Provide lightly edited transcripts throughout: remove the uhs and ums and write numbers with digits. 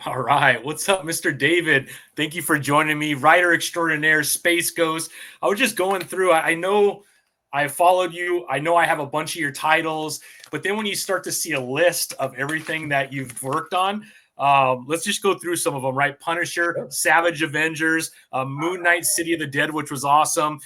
All right. What's up, Mr. David? Thank you for joining me. Writer extraordinaire, Space Ghost. I was just going through, I know I followed you. I know I have a bunch of your titles, but then when you start to see a list of everything that you've worked on, let's just go through some of them, right? Punisher, Sure. Savage Avengers, Moon Knight, City of the Dead, which was awesome.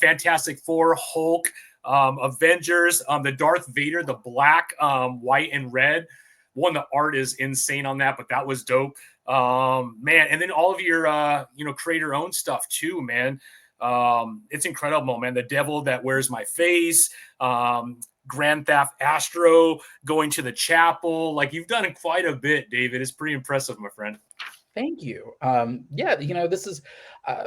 Fantastic Four, Hulk, Avengers, the Darth Vader, the black, white, and red. One, the art is insane on that, but that was dope. Man, and then all of your creator owned stuff too, man. It's incredible, man. The Devil That Wears My Face, Grand Theft Astro, going to the chapel. Like, you've done quite a bit, David. It's pretty impressive, my friend. Thank you. Yeah, this is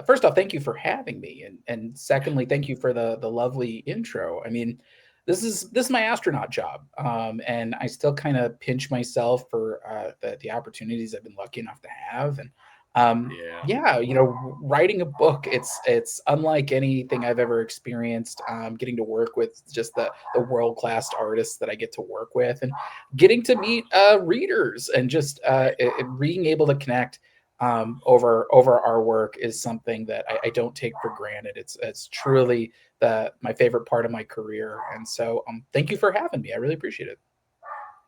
first off, thank you for having me, and secondly, thank you for the lovely intro. I mean, this is my astronaut job, and I still kind of pinch myself for the opportunities I've been lucky enough to have, and Yeah. yeah, writing a book, it's unlike anything I've ever experienced. Getting to work with just the world class artists that I get to work with, and getting to meet readers, and just being able to connect over our work is something that I don't take for granted. It's truly my favorite part of my career, and so thank you for having me. I really appreciate it.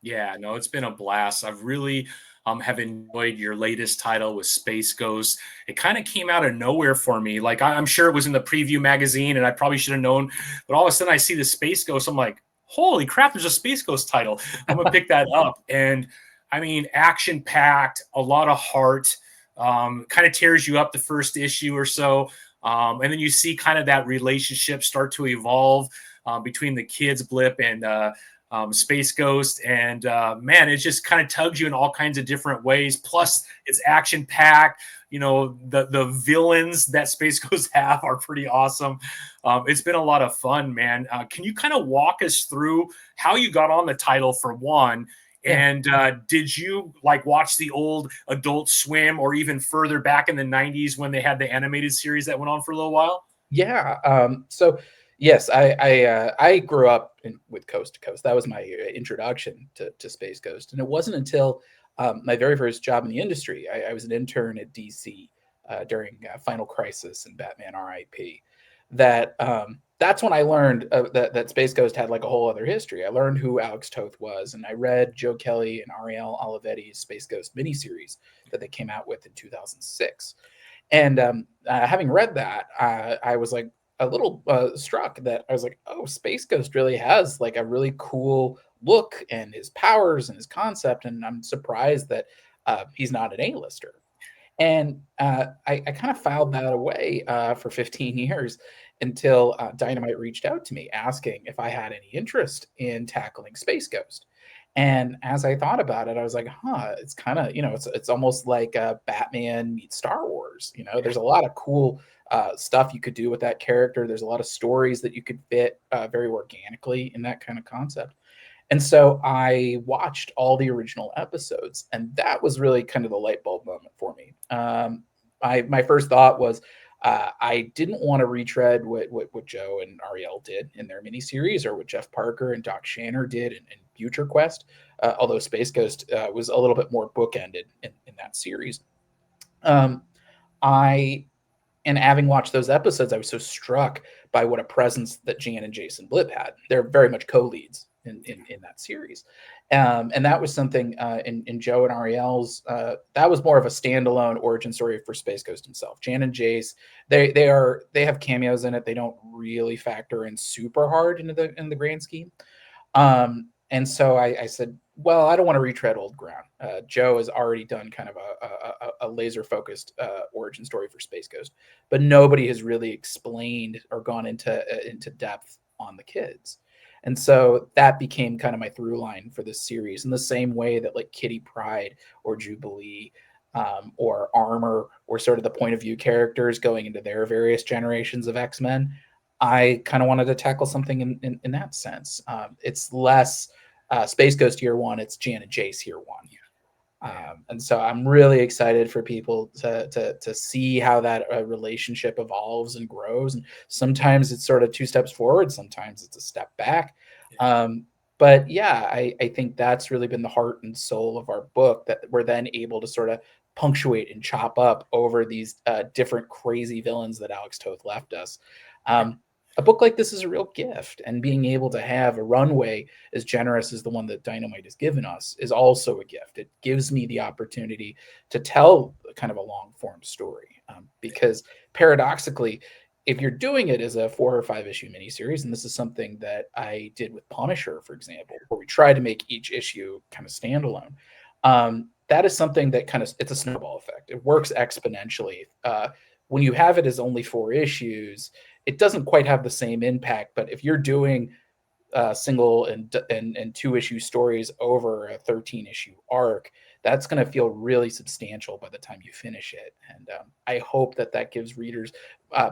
Yeah, no, it's been a blast. I've really have enjoyed your latest title with Space Ghost. It kind of came out of nowhere for me. Like, I'm sure it was in the preview magazine, and I probably should have known. But all of a sudden, I see the Space Ghost. I'm like, holy crap! There's a Space Ghost title. I'm gonna pick that up. And I mean, action packed, a lot of heart. Kind of tears you up the first issue or so, and then you see kind of that relationship start to evolve between the kids, Blip, and Space Ghost, and man, it just kind of tugs you in all kinds of different ways. Plus, it's action packed. You know, the villains that Space Ghost have are pretty awesome. It's been a lot of fun, man. Can you kind of walk us through how you got on the title for one? Yeah. And did you like watch the old Adult Swim or even further back in the 90s when they had the animated series that went on for a little while? Yeah. So yes, I grew up with Coast to Coast. That was my introduction to Space Ghost, and it wasn't until my very first job in the industry. I was an intern at DC during Final Crisis and Batman R.I.P. That's when I learned that Space Ghost had like a whole other history. I learned who Alex Toth was, and I read Joe Kelly and Ariel Olivetti's Space Ghost miniseries that they came out with in 2006. And having read that, I was like a little struck that I was like, oh, Space Ghost really has like a really cool look and his powers and his concept. And I'm surprised that he's not an A-lister. And I kind of filed that away for 15 years until Dynamite reached out to me asking if I had any interest in tackling Space Ghost. And as I thought about it, I was like, huh, it's kind of, it's almost like Batman meets Star Wars. There's a lot of cool stuff you could do with that character. There's a lot of stories that you could fit very organically in that kind of concept. And so I watched all the original episodes, and that was really kind of the light bulb moment for me. My first thought was I didn't want to retread what Joe and Ariel did in their miniseries, or what Jeff Parker and Doc Shanner did in Future Quest, although Space Ghost was a little bit more bookended in that series. Um, I and having watched those episodes, I was so struck by what a presence that Jan and Jason Blip had. They're very much co-leads in that series. And that was something in Joe and Ariel's, that was more of a standalone origin story for Space Ghost himself. Jan and Jace, they have cameos in it. They don't really factor in super hard into the grand scheme. And so I said, well, I don't want to retread old ground. Joe has already done kind of a laser focused origin story for Space Ghost, but nobody has really explained or gone into depth on the kids. And so that became kind of my through line for this series, in the same way that like Kitty Pryde or Jubilee or Armor were sort of the point of view characters going into their various generations of X-Men. I kind of wanted to tackle something in that sense. It's less Space Ghost year one, it's Jan and Jace year one. And so I'm really excited for people to see how that relationship evolves and grows. And sometimes it's sort of two steps forward, sometimes it's a step back. Um, But yeah, I think that's really been the heart and soul of our book, that we're then able to sort of punctuate and chop up over these different crazy villains that Alex Toth left us. Yeah. A book like this is a real gift, and being able to have a runway as generous as the one that Dynamite has given us is also a gift. It gives me the opportunity to tell kind of a long form story, because paradoxically, if you're doing it as a 4 or 5 issue miniseries, and this is something that I did with Punisher, for example, where we tried to make each issue kind of standalone, that is something that kind of, it's a snowball effect. It works exponentially. When you have it as only 4 issues, it doesn't quite have the same impact. But if you're doing single and 2 issue stories over a 13 issue arc, that's going to feel really substantial by the time you finish it. And I hope that that gives readers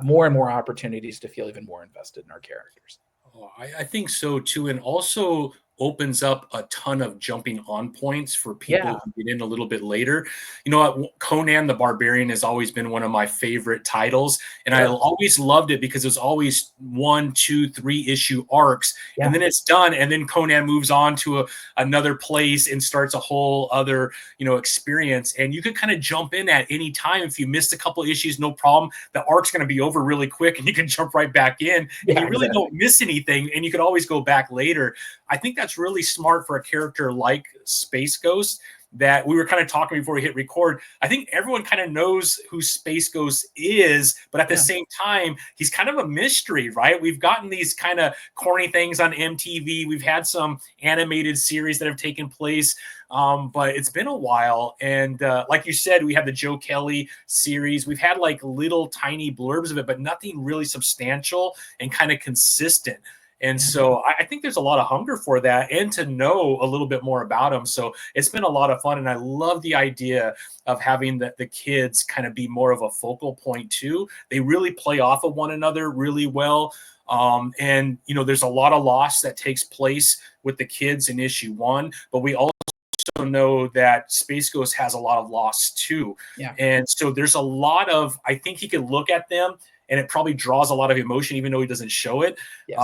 more and more opportunities to feel even more invested in our characters. Oh, I think so too, and also opens up a ton of jumping on points for Yeah, people who get in a little bit later. You know what? Conan the Barbarian has always been one of my favorite titles, and I sure. always loved it because it's always 1, 2, 3 issue arcs, and Yeah, then it's done, and then Conan moves on to another place and starts a whole other experience, and you could kind of jump in at any time. If you missed a couple issues, no problem. The arc's going to be over really quick, and you can jump right back in, and yeah, you really exactly. don't miss anything, and you can always go back later. I think that's really smart for a character like Space Ghost, that we were kind of talking before we hit record. I think everyone kind of knows who Space Ghost is, but at the Yeah, same time, he's kind of a mystery, right? We've gotten these kind of corny things on MTV. We've had some animated series that have taken place, but it's been a while. And like you said, we had the Joe Kelly series. We've had like little tiny blurbs of it, but nothing really substantial and kind of consistent. And yeah, so I think there's a lot of hunger for that and to know a little bit more about them. So it's been a lot of fun. And I love the idea of having the kids kind of be more of a focal point too. They really play off of one another really well. And, there's a lot of loss that takes place with the kids in issue 1, but we also know that Space Ghost has a lot of loss too. yeah. And so there's a lot of, I think he could look at them and it probably draws a lot of emotion, even though he doesn't show it. Yes.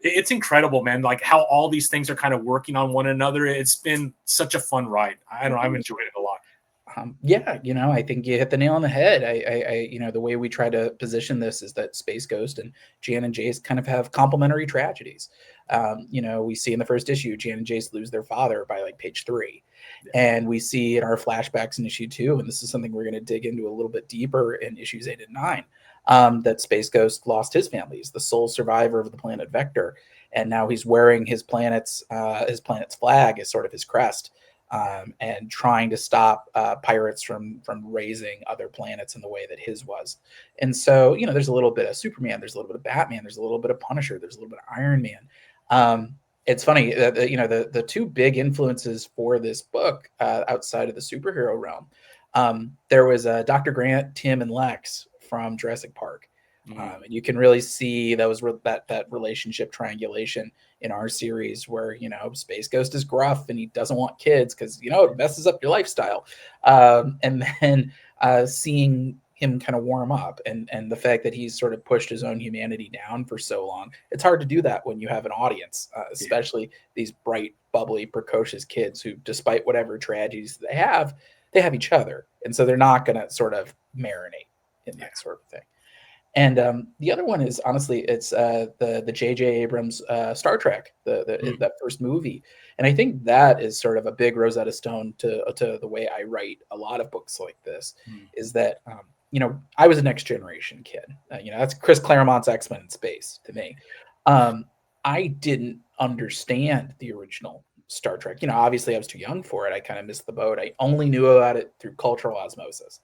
It's incredible, man. Like how all these things are kind of working on one another. It's been such a fun ride. I don't know. I've Mhm. enjoyed it a lot. Yeah, I think you hit the nail on the head. The way we try to position this is that Space Ghost and Jan and Jace kind of have complementary tragedies. We see in the first issue, Jan and Jace lose their father by like page 3. Yeah. And we see in our flashbacks in issue 2, and this is something we're going to dig into a little bit deeper in issues 8 and 9, that Space Ghost lost his family. He's the sole survivor of the planet Vector. And now he's wearing his planet's flag as sort of his crest, and trying to stop pirates from raising other planets in the way that his was. And so, there's a little bit of Superman, there's a little bit of Batman, there's a little bit of Punisher, there's a little bit of Iron Man. It's funny that the two big influences for this book, outside of the superhero realm, there was Dr. Grant, Tim, and Lex from Jurassic Park. Mm. And you can really see that relationship triangulation in our series, where Space Ghost is gruff and he doesn't want kids because it messes up your lifestyle, and then seeing him kind of warm up, and the fact that he's sort of pushed his own humanity down for so long. It's hard to do that when you have an audience, Yeah. especially these bright, bubbly, precocious kids who, despite whatever tragedies they have each other, and so they're not going to sort of marinate in Yeah. that sort of thing. And the other one is, honestly, it's the J.J. Abrams Star Trek, Mm. that first movie, and I think that is sort of a big Rosetta Stone to the way I write a lot of books like this. Mm. Is that I was a Next Generation kid. That's Chris Claremont's X-Men in space to me. Um, I didn't understand the original Star Trek. Obviously I was too young for it. I kind of missed the boat. I only knew about it through cultural osmosis.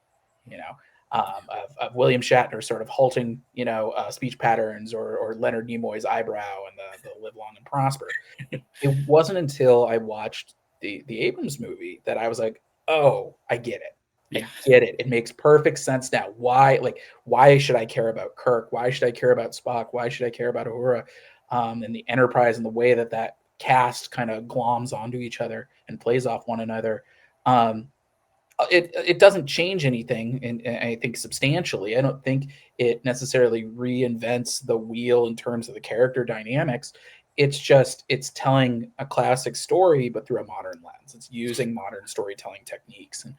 You know, of William Shatner sort of halting, speech patterns, or Leonard Nimoy's eyebrow and the live long and prosper. It wasn't until I watched the Abrams movie that I was like, oh, I get it. I Yeah. get it. It makes perfect sense now. Why should I care about Kirk? Why should I care about Spock? Why should I care about Uhura? And the Enterprise, and the way that cast kind of gloms onto each other and plays off one another. Um, it doesn't change anything, and I think substantially. I don't think it necessarily reinvents the wheel in terms of the character dynamics. it's telling a classic story, but through a modern lens. It's using modern storytelling techniques, and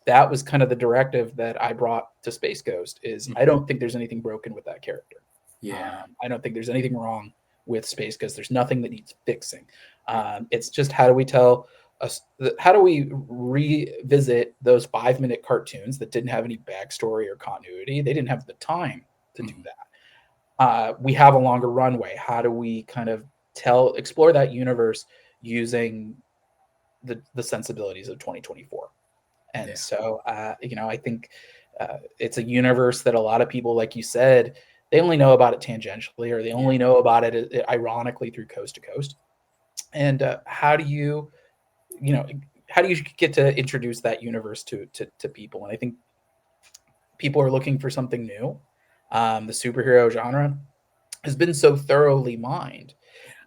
that was kind of the directive that I brought to Space Ghost. Is I Mhm. don't think there's anything broken with that character. Yeah. I don't think there's anything wrong with Space Ghost. There's nothing that needs fixing. It's just how do we tell us? How do we revisit those 5 minute cartoons that didn't have any backstory or continuity? They didn't have the time to do Mhm. that. We have a longer runway. How do we kind of explore that universe using the sensibilities of 2024? And Yeah. so, I think it's a universe that a lot of people, like you said, they only know about it tangentially, or they Yeah. only know about it ironically through Coast to Coast. And you know, how do you get to introduce that universe to people? And I think people are looking for something new. The superhero genre has been so thoroughly mined,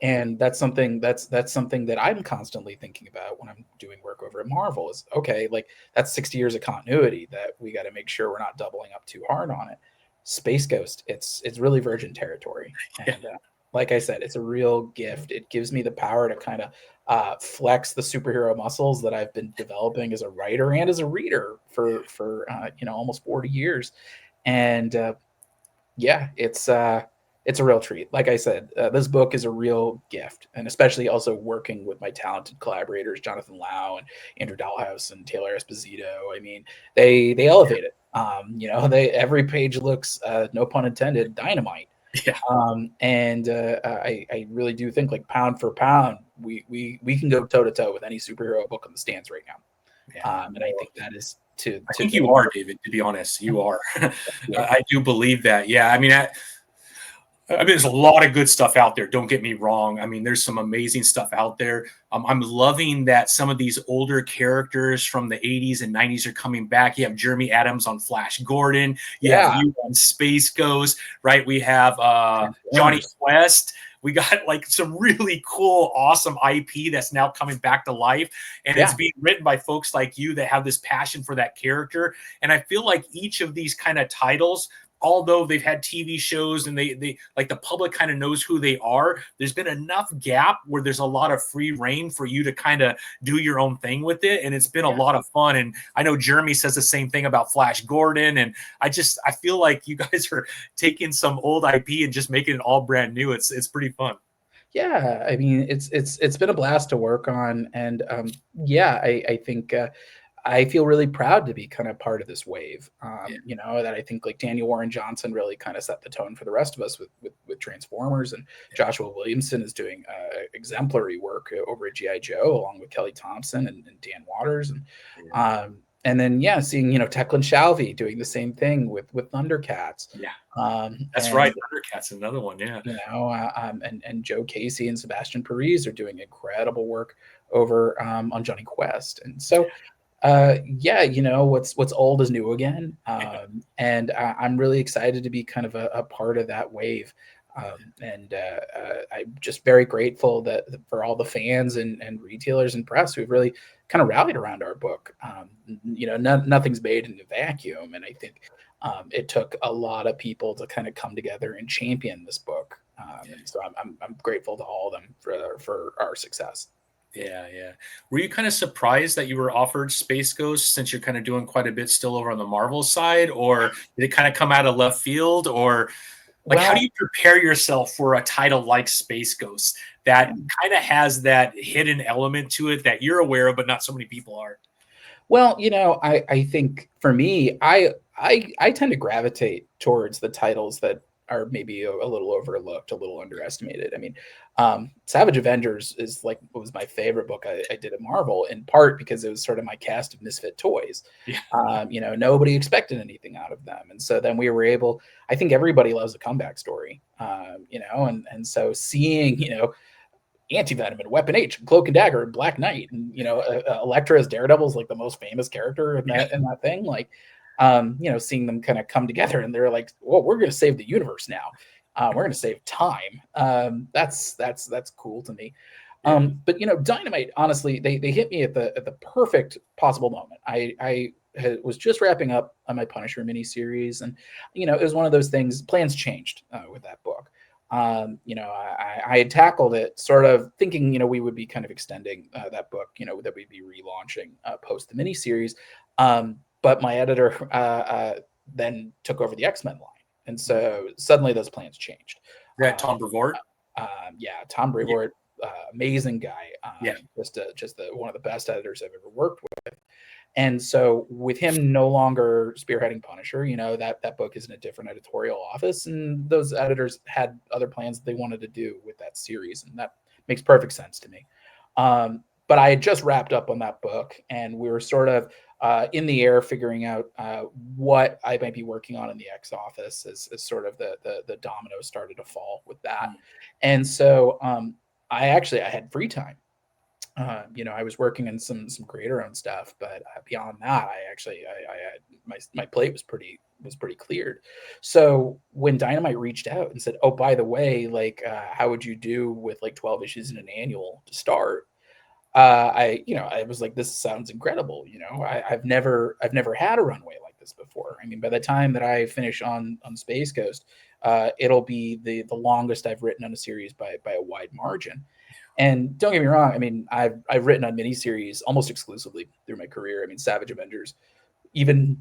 and that's something that I'm constantly thinking about when I'm doing work over at Marvel. Is okay, like that's 60 years of continuity that we got to make sure we're not doubling up too hard on it. Space Ghost, it's really virgin territory, Yeah. and like I said, it's a real gift. It gives me the power to kind of flex the superhero muscles that I've been developing as a writer and as a reader for almost 40 years, and yeah, it's a real treat. Like I said, this book is a real gift, and especially also working with my talented collaborators, Jonathan Lau and Andrew Dahlhaus and Taylor Esposito. I mean, they elevate it. They every page looks, no pun intended, dynamite. Yeah. And I really do think, like pound for pound, we can go toe to toe with any superhero book on the stands right now. Yeah. And I think that is I to think the you are, David, to be honest. You are. yeah. I do believe that. Yeah. I mean, there's a lot of good stuff out there. Don't get me wrong. I mean, there's some amazing stuff out there. I'm loving that some of these older characters from the 80s and 90s are coming back. You have Jeremy Adams on Flash Gordon. You have Yeah, you on Space Ghost, right? We have Johnny Transformers. Quest. We got like some really cool, awesome IP that's now coming back to life. And it's Yeah, being written by folks like you that have this passion for that character. And I feel like each of these kind of titles, although they've had TV shows and they like the public kind of knows who they are, there's been enough gap where there's a lot of free reign for you to kind of do your own thing with it. And it's been a yeah. lot of fun. And I know Jeremy says the same thing about Flash Gordon. And I feel like you guys are taking some old IP and just making it all brand new. It's pretty fun. Yeah, I mean, it's been a blast to work on, and yeah, I think I feel really proud to be kind of part of this wave. Yeah. That I think like Daniel Warren Johnson really kind of set the tone for the rest of us with Transformers, and Yeah. Joshua Williamson is doing exemplary work over at GI Joe along with Kelly Thompson and Dan Waters, Yeah. and then yeah, seeing Declan Shalvey doing the same thing with Thundercats, Yeah. That's right. and Thundercats, another one. Yeah. and Joe Casey and Sebastian Perez are doing incredible work over on Johnny Quest, and so yeah, what's old is new again, and I'm really excited to be kind of a part of that wave, and I'm just very grateful that for all the fans and retailers and press who've really kind of rallied around our book. Nothing's made in a vacuum, and I think it took a lot of people to kind of come together and champion this book, and so I'm grateful to all of them for our success. Yeah, yeah. Were you kind of surprised that you were offered Space Ghost since you're kind of doing quite a bit still over on the Marvel side, or did it kind of come out of left field, or like how do Well, you prepare yourself for a title like Space Ghost that kind of has that hidden element to it that you're aware of, but not so many people are? Well, I think for me, I tend to gravitate towards the titles that are maybe a little overlooked, a little underestimated. I mean, Savage Avengers is like was my favorite book I did at Marvel, in part because it was sort of my cast of misfit toys. Yeah, Nobody expected anything out of them, and so then we were able. I think everybody loves a comeback story, and so seeing Anti-Venom and Weapon H and Cloak and Dagger and Black Knight and Elektra as Daredevil is like the most famous character in yeah, that thing. Like, seeing them kind of come together and they're like, well, we're going to save the universe now. We're going to save time. That's cool to me. yeah, But Dynamite, honestly, they hit me at the perfect possible moment. Was just wrapping up on my Punisher miniseries, and it was one of those things. Plans changed with that book. I had tackled it sort of thinking, we would be kind of extending that book, that we'd be relaunching post the miniseries. But my editor then took over the X-Men line. And so suddenly those plans changed. That Tom Brevoort. Yeah, Tom Brevoort, amazing guy. Yeah. Just one of the best editors I've ever worked with. And so with him no longer spearheading Punisher, that book is in a different editorial office, and those editors had other plans that they wanted to do with that series, and that makes perfect sense to me. But I had just wrapped up on that book, and we were sort of in the air figuring out what I might be working on in the X office as sort of the dominoes started to fall with that. And so I had free time. I was working on some creator-owned stuff, but beyond that, I had my plate was pretty cleared. So when Dynamite reached out and said, "Oh, by the way, like, how would you do with like 12 issues in an annual to start?" I was like, "This sounds incredible." I've never had a runway like this before. I mean, by the time that I finish on Space Ghost, it'll be the longest I've written on a series by a wide margin. And don't get me wrong, I mean, I've written on miniseries almost exclusively through my career. I mean, Savage Avengers, even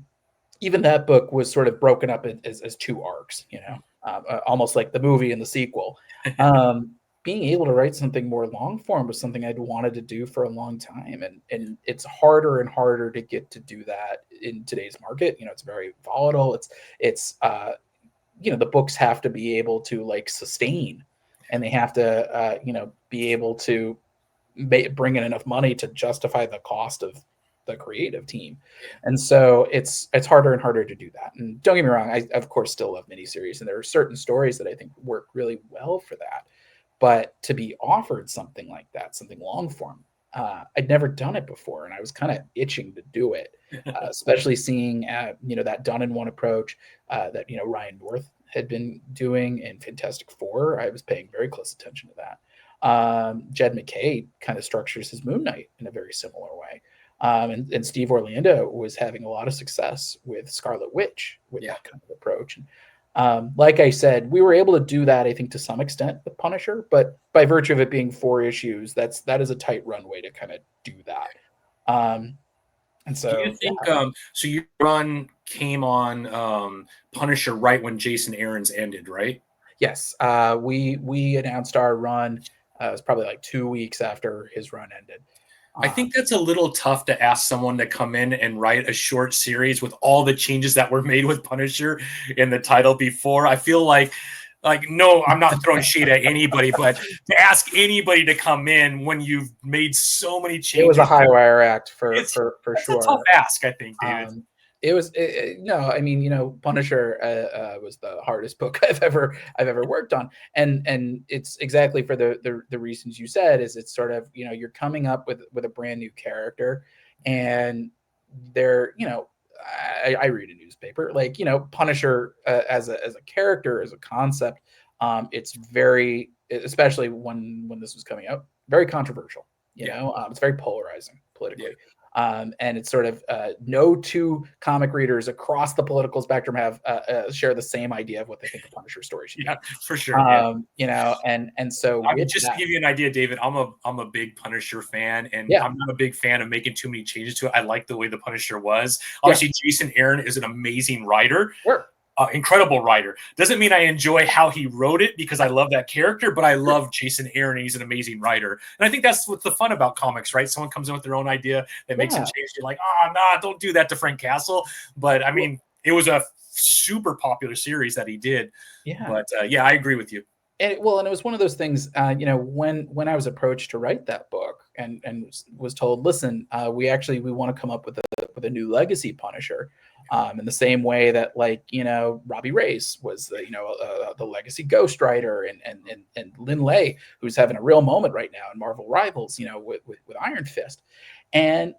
that book was sort of broken up as two arcs, almost like the movie and the sequel. Being able to write something more long form was something I'd wanted to do for a long time, and it's harder and harder to get to do that in today's market. It's very volatile. It's the books have to be able to like sustain, and they have to be able to bring in enough money to justify the cost of the creative team. And so it's harder and harder to do that. And don't get me wrong, I of course still love miniseries, and there are certain stories that I think work really well for that. But to be offered something like that, something long form, I'd never done it before, and I was kind of itching to do it, especially seeing that done in one approach that Ryan North had been doing in Fantastic Four. I was paying very close attention to that. Jed McKay kind of structures his Moon Knight in a very similar way. And Steve Orlando was having a lot of success with Scarlet Witch with that kind of approach. And like I said, we were able to do that, I think, to some extent with Punisher, but by virtue of it being 4 issues, that is a tight runway to kind of do that. And so, do you think so your run came on Punisher right when Jason Aaron's ended, right? Yes. We announced our run. It was probably like 2 weeks after his run ended. I think that's a little tough to ask someone to come in and write a short series with all the changes that were made with Punisher in the title before. I feel like no, I'm not throwing shade at anybody, but to ask anybody to come in when you've made so many changes, it was a high wire act for it's sure. It's a tough ask, I think, David. It was no, I mean, Punisher was the hardest book I've ever worked on, and it's exactly for the reasons you said. Is it's sort of you're coming up with a brand new character, and they're I read a newspaper, like Punisher as a character, as a concept. It's very, especially when this was coming out, very controversial. It's very polarizing politically. Yeah. And it's sort of no two comic readers across the political spectrum have share the same idea of what they think a Punisher story should be. Yeah, for sure. And so I mean, just to give you an idea, David, I'm a big Punisher fan, and I'm not a big fan of making too many changes to it. I like the way the Punisher was. Obviously, Jason Aaron is an amazing writer. Sure. Incredible writer. Doesn't mean I enjoy how he wrote it because I love that character, but I love Jason Aaron, and he's an amazing writer. And I think that's what's the fun about comics, right? Someone comes in with their own idea that makes some change. You're like, nah, don't do that to Frank Castle. But I mean, it was a super popular series that he did. Yeah. But I agree with you. And it was one of those things, when I was approached to write that book and was told, listen, we want to come up with a new legacy Punisher. In the same way that Robbie Reyes was the legacy Ghost Rider, and Lin Lei, who's having a real moment right now in Marvel Rivals, with Iron Fist. And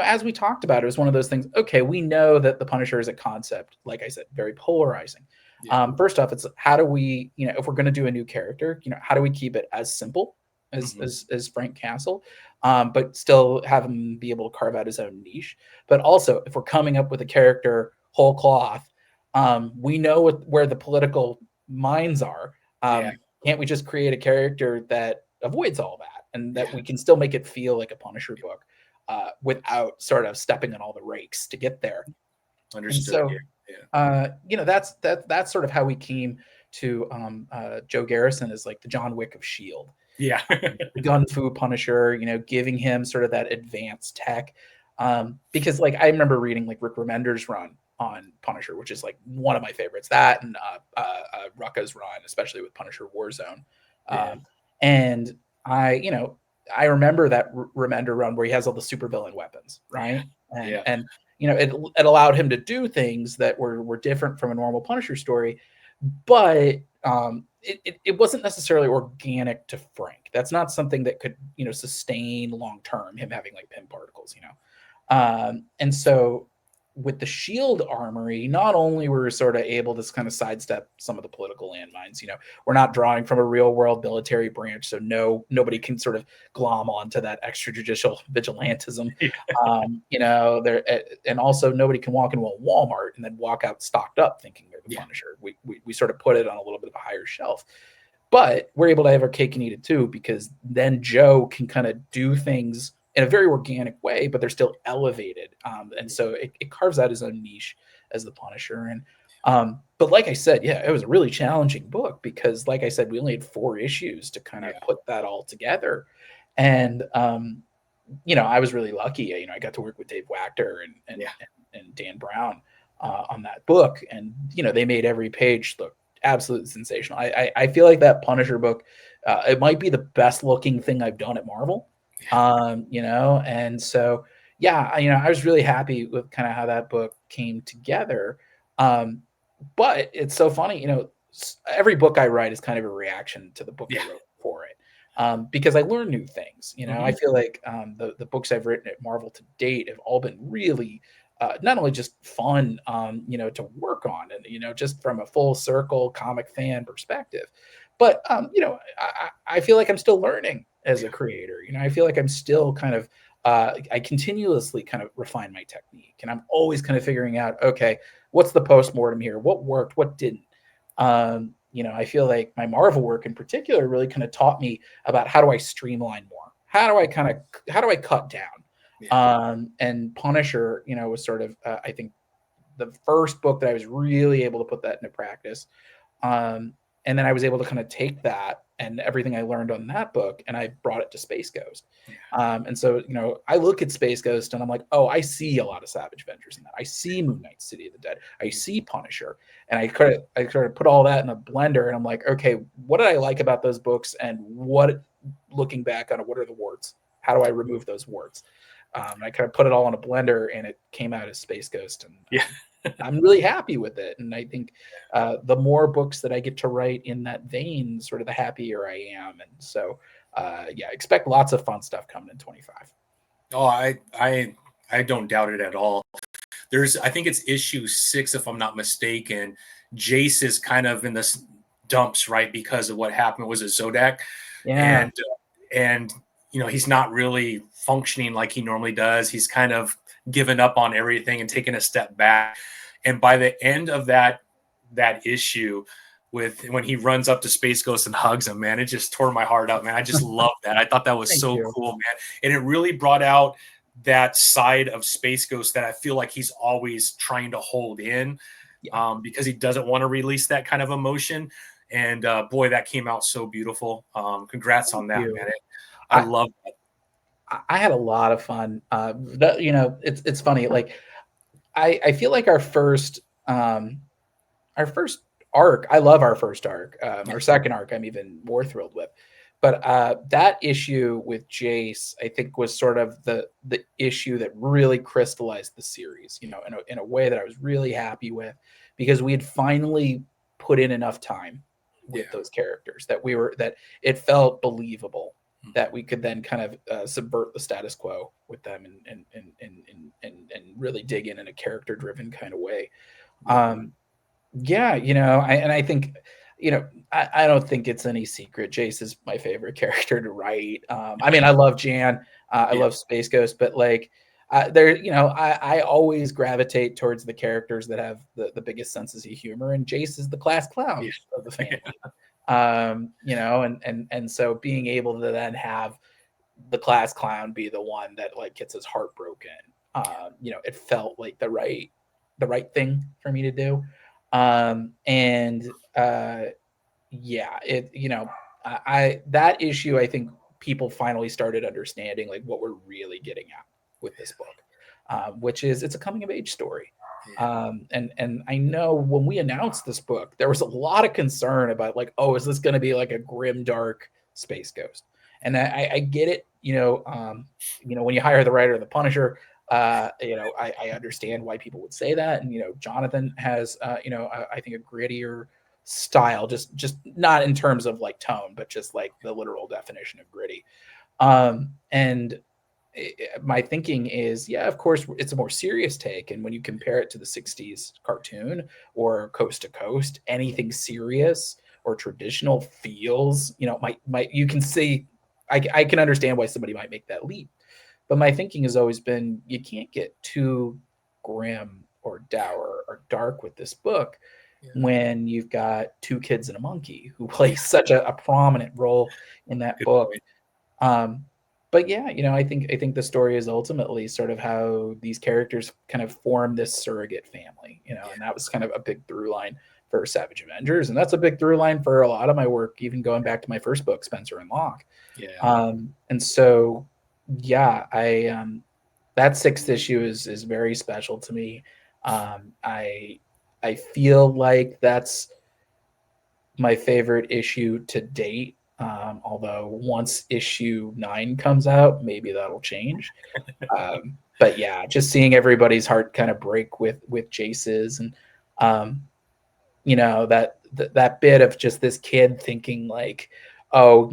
as we talked about, it was one of those things. Okay, we know that the Punisher is a concept, like I said, very polarizing. Yeah. First off, it's how do we, if we're going to do a new character, how do we keep it as simple as Frank Castle, but still have him be able to carve out his own niche. But also, if we're coming up with a character whole cloth, we know where the political minds are. can't we just create a character that avoids all that and that Yeah. we can still make it feel like a Punisher book without sort of stepping on all the rakes to get there? And Understood. Yeah. so, Yeah. that's sort of how we came to Joe Garrison as like the John Wick of Shield, Yeah. the gun fu Punisher, giving him sort of that advanced tech. Because like I remember reading like Rick Remender's run on Punisher, which is like one of my favorites. That and Rucka's run, especially with Punisher Warzone. Yeah. Um, and I remember that Remender run where he has all the supervillain weapons, right? And Yeah. and it allowed him to do things that were different from a normal Punisher story, but it wasn't necessarily organic to Frank. That's not something that could sustain long term. Him having like pin particles. And so with the Shield armory, not only were we sort of able to kind of sidestep some of the political landmines, we're not drawing from a real world military branch, so nobody can sort of glom onto that extrajudicial vigilantism. There and also nobody can walk into a Walmart and then walk out stocked up thinking they're the Yeah. Punisher. We sort of put it on a little bit of a higher shelf. But we're able to have our cake and eat it too, because then Joe can kind of do things in a very organic way, but they're still elevated. And so it carves out his own niche as the Punisher. And but like I said, yeah, it was a really challenging book because, like I said, we only had 4 issues to kind of Yeah. put that all together. And I was really lucky. I got to work with Dave Wachter Yeah. and Dan Brown on that book, and they made every page look absolutely sensational. I feel like that Punisher book, it might be the best looking thing I've done at Marvel. And so yeah, I was really happy with kind of how that book came together. But it's so funny, every book I write is kind of a reaction to the book Yeah. I wrote for it. Because I learn new things. I Mhm. feel like the books I've written at Marvel to date have all been really not only just fun, to work on, and just from a full circle comic fan perspective, but I feel like I'm still learning as a Yeah. creator. I feel like I'm still kind of I continuously kind of refine my technique, and I'm always kind of figuring out, okay, what's the postmortem here? What worked? What didn't? I feel like my Marvel work in particular really kind of taught me about how do I streamline more? How do I cut down? Yeah. And Punisher, was sort of, I think, the first book that I was really able to put that into practice. Um, and then I was able to kind of take that and everything I learned on that book and I brought it to Space Ghost. Yeah. And so, I look at Space Ghost and I'm like, oh, I see a lot of Savage Avengers in that. I see Moon Knight, City of the Dead. I see Punisher. And I sort of put all that in a blender and I'm like, okay, what did I like about those books? And looking back on it, what are the warts? How do I remove those warts? I kind of put it all in a blender and it came out as Space Ghost. And Yeah. I'm really happy with it. And I think the more books that I get to write in that vein, sort of the happier I am. And so, yeah, expect lots of fun stuff coming in 25. Oh, I don't doubt it at all. I think it's issue 6, if I'm not mistaken. Jace is kind of in the dumps, right, because of what happened. Was it Zodak? Yeah. And he's not really functioning like he normally does. He's kind of given up on everything and taken a step back. And by the end of that issue, when he runs up to Space Ghost and hugs him, man, it just tore my heart out, man. I just love that. I thought that was Thank so you. cool, man. And it really brought out that side of Space Ghost that I feel like he's always trying to hold in, Yeah. because he doesn't want to release that kind of emotion. And boy, that came out so beautiful. Congrats on Thank that, man. you. I I, love that. I had a lot of fun. It's funny. Like I feel like our first arc, I love our first arc. Yeah. Our second arc, I'm even more thrilled with. But that issue with Jace, I think, was sort of the issue that really crystallized the series. In a way that I was really happy with, because we had finally put in enough time with Yeah. those characters that it felt believable, Mhm. that we could then kind of subvert the status quo with them and really dig in a character driven kind of way. Yeah. Yeah, I think, I don't think it's any secret. Jace is my favorite character to write. I mean, I love Jan, I Yeah. love Space Ghost, but like, I always gravitate towards the characters that have the biggest senses of humor, and Jace is the class Yeah. clown of the family. And so being able to then have the class clown be the one that like gets his heart broken, it felt like the right thing for me to do. And yeah, that issue, I think people finally started understanding like what we're really getting at with this book, which is it's a coming of age story. Yeah. And I know when we announced this book, there was a lot of concern about like, oh, is this going to be like a grim, dark space ghost? And I get it. When you hire the writer of the Punisher, I understand why people would say that. And Jonathan has, I think a grittier style, just not in terms of like tone, but just like the literal definition of gritty. And my thinking is, yeah, of course, it's a more serious take. And when you compare it to the 60s cartoon or Coast to Coast, anything serious or traditional feels, you can see, I can understand why somebody might make that leap. But my thinking has always been you can't get too grim or dour or dark with this book Yeah. when you've got two kids and a monkey who play such a prominent role in that Good book. point. Um, but yeah, I think the story is ultimately sort of how these characters kind of form this surrogate family, Yeah. and that was kind of a big through line for Savage Avengers, and that's a big through line for a lot of my work, even going back to my first book, Spencer and Locke. Yeah. And so, yeah, that sixth issue is very special to me. I feel like that's my favorite issue to date. Although once issue 9 comes out, maybe that'll change. But yeah, just seeing everybody's heart kind of break with Jace's, and um, that bit of just this kid thinking like, oh,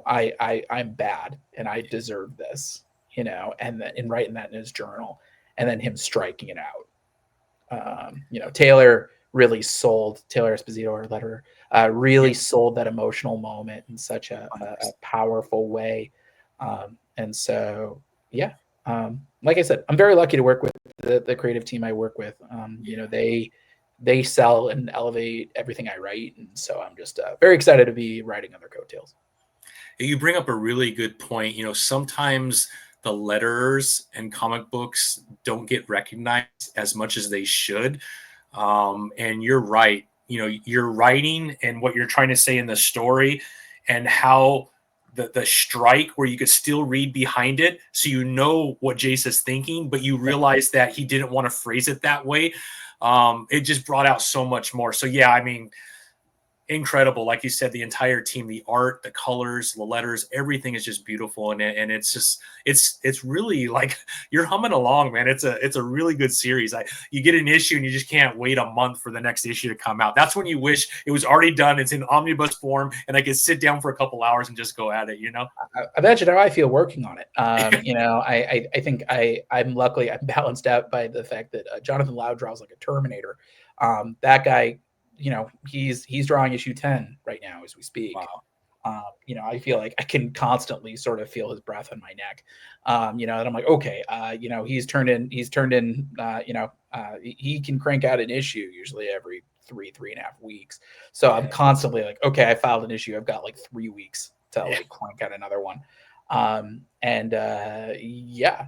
I'm bad and I deserve this, and writing that in his journal, and then him striking it out. Taylor Esposito, our letterer, Yeah. really sold that emotional moment in such a 100%. powerful way. And so, yeah, like I said, I'm very lucky to work with the creative team I work with. Yeah. They sell and elevate everything I write, and so I'm just very excited to be writing on their coattails. You bring up a really good point. Sometimes the letterers and comic books don't get recognized as much as they should. And you're right. Your writing and what you're trying to say in the story, and how the strike where you could still read behind it, so what Jace is thinking, but you Yeah. realize that he didn't want to phrase it that way. It just brought out so much more. So yeah, I mean, incredible. Like you said, the entire team, the art, the colors, the letters, everything is just beautiful. And it's just, it's really like you're humming along, man. It's a really good series. You get an issue and you just can't wait a month for the next issue to come out. That's when you wish it was already done. It's in omnibus form and I could sit down for a couple hours and just go at it. Imagine how I feel working on it. I think I'm luckily I'm balanced out by the fact that Jonathan Loud draws like a Terminator. That guy, he's drawing issue 10 right now as we speak. Wow. I feel like I can constantly sort of feel his breath on my neck. And I'm like, okay, he can crank out an issue usually every 3.5 weeks. So I'm Yeah. constantly like, okay, I filed an issue. I've got like 3 weeks to Yeah. like crank out another one. And yeah,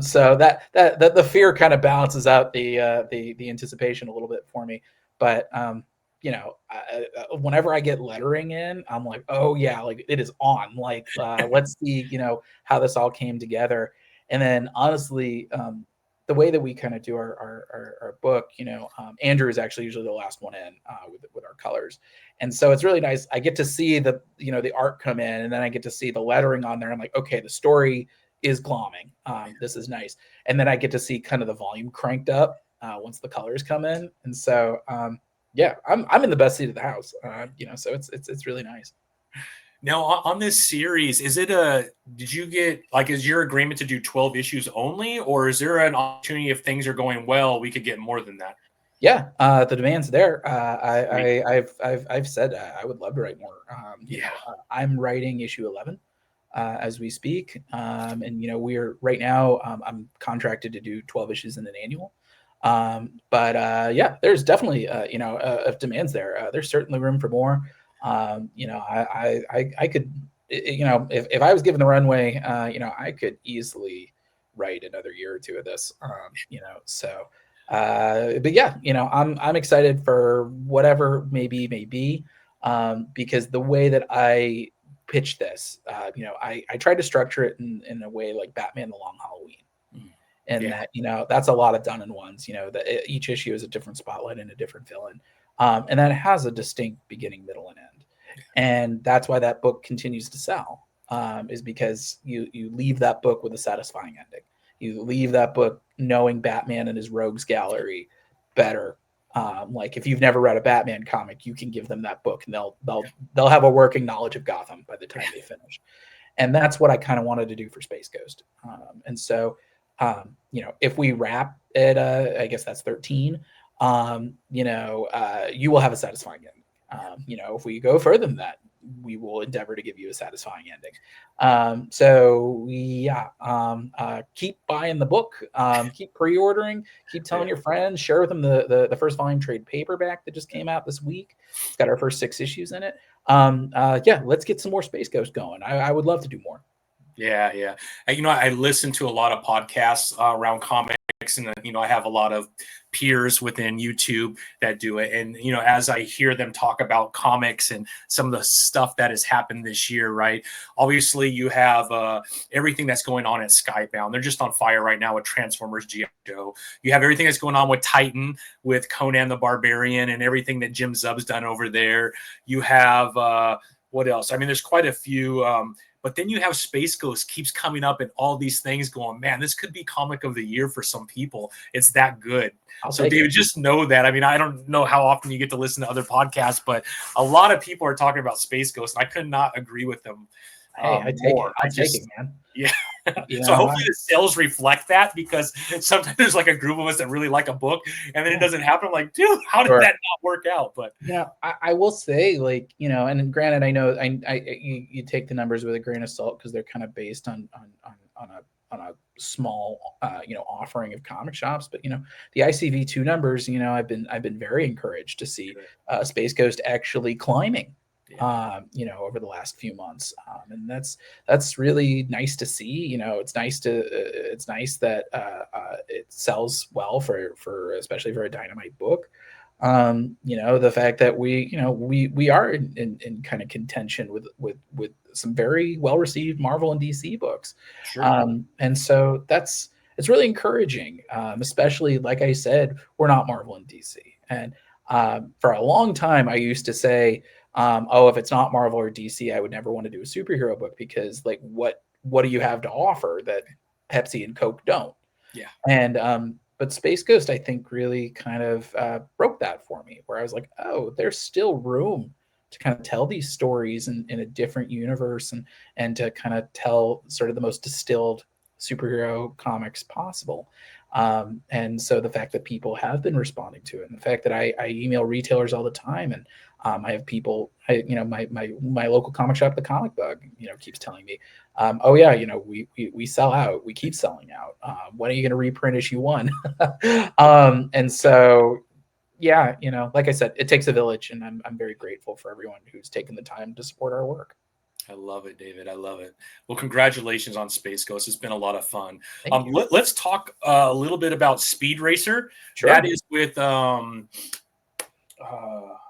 so that the fear kind of balances out the anticipation a little bit for me. But whenever I get lettering in, I'm like, oh yeah, like it is on. Like, let's see, how this all came together. And then honestly, the way that we kind of do our book, Andrew is actually usually the last one in with our colors, and so it's really nice. I get to see the art come in, and then I get to see the lettering on there. I'm like, okay, the story is glomming. This is nice, and then I get to see kind of the volume cranked up once the colors come in, and so yeah, I'm in the best seat of the house. So it's really nice. Now, on this series, did you get, like, is your agreement to do 12 issues only, or is there an opportunity if things are going well, we could get more than that? Yeah, the demand's there. Sweet. I've said I would love to write more. Yeah. I'm writing issue 11 as we speak, and we're right now. I'm contracted to do 12 issues in an annual. Yeah, there's definitely if demands there. There's certainly room for more. I could, if I was given the runway, I could easily write another year or two of this. So. But yeah, I'm excited for whatever may be, because the way that I pitched this, I tried to structure it in a way like Batman: The Long Halloween, Mm. and Yeah. that that's a lot of done in ones. That each issue is a different spotlight and a different villain, and that has a distinct beginning, middle, and end, and that's why that book continues to sell. Is because you leave that book with a satisfying ending. You leave that book knowing Batman and his rogues gallery better. Like if you've never read a Batman comic, you can give them that book, and they'll have a working knowledge of Gotham by the time they finish. And that's what I kind of wanted to do for Space Ghost. And so, if we wrap at I guess that's 13, you will have a satisfying ending. If we go further than that, we will endeavor to give you a satisfying ending. Keep buying the book, keep pre-ordering, keep telling your friends, share with them the first volume trade paperback that just came out this week. It's got our first 6 issues in it. Let's get some more Space Ghost going. I would love to do more. Yeah. I listen to a lot of podcasts around comics, and I have a lot of peers within YouTube that do it. And as I hear them talk about comics and some of the stuff that has happened this year, right? Obviously, you have everything that's going on at Skybound. They're just on fire right now with Transformers, G.I. Joe. You have everything that's going on with Titan, with Conan the Barbarian, and everything that Jim Zub's done over there. You have what else? I mean, there's quite a few. But then you have Space Ghost keeps coming up and all these things going, man, this could be comic of the year for some people. It's that good. So David, just know that. I mean, I don't know how often you get to listen to other podcasts, but a lot of people are talking about Space Ghost, and I could not agree with them I take more. it. I'll take it, man. Yeah. So hopefully the sales reflect that, because sometimes there's like a group of us that really like a book, and then it doesn't happen. I'm like, dude, how did that not work out? But I will say, like, and granted, I know you take the numbers with a grain of salt because they're kind of based on a small offering of comic shops, but the ICV2 numbers, I've been very encouraged to see Space Ghost actually climbing. Over the last few months, and that's really nice to see. It's nice that it sells well for especially for a Dynamite book. The fact that we are in kind of contention with some very well received Marvel and DC books, and so it's really encouraging. Especially, like I said, we're not Marvel and DC, and for a long time I used to say, if it's not Marvel or DC, I would never want to do a superhero book, because like what do you have to offer that Pepsi and Coke don't? Yeah. And but Space Ghost, I think, really kind of broke that for me, where I was like, oh, there's still room to kind of tell these stories in a different universe, and to kind of tell sort of the most distilled superhero comics possible. And so the fact that people have been responding to it, and the fact that I email retailers all the time, and I have people, my local comic shop, the Comic Bug, keeps telling me, oh yeah, we sell out, we keep selling out. When are you going to reprint issue 1? And so, yeah, like I said, it takes a village, and I'm very grateful for everyone who's taken the time to support our work. I love it, David. I love it. Well, congratulations on Space Ghost. It's been a lot of fun. Thank you. Let's talk a little bit about Speed Racer. Sure. That is with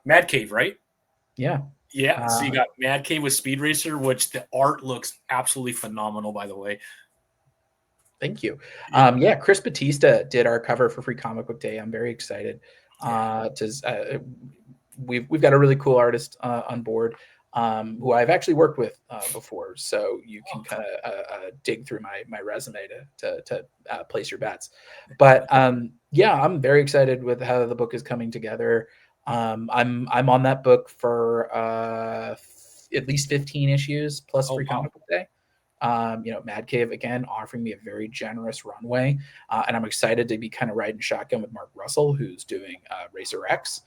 Mad Cave, right? Yeah. Yeah. So you got Mad Cave with Speed Racer, which the art looks absolutely phenomenal, by the way. Thank you. Chris Batista did our cover for Free Comic Book Day. I'm very excited. We've got a really cool artist on board, who I've actually worked with before, so you can kind of dig through my resume to place your bets. But I'm very excited with how the book is coming together. I'm on that book for at least 15 issues plus Free Comic Book Day. Mad Cave, again, offering me a very generous runway. And I'm excited to be kind of riding shotgun with Mark Russell, who's doing Racer X.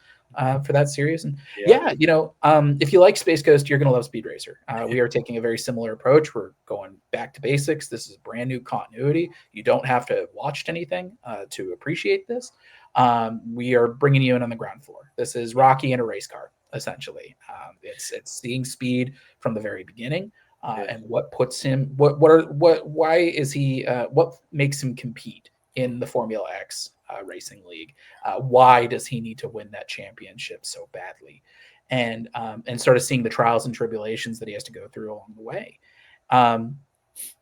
for that series. And Yeah. yeah, if you like Space Ghost, you're going to love Speed Racer. We are taking a very similar approach. We're going back to basics. This is brand new continuity. You don't have to have watched anything to appreciate this. We are bringing you in on the ground floor. This is Rocky in a race car, essentially. It's seeing Speed from the very beginning. Yeah. And what puts him, why is he, what makes him compete in the Formula X racing league? Why does he need to win that championship so badly? And sort of seeing the trials and tribulations that he has to go through along the way.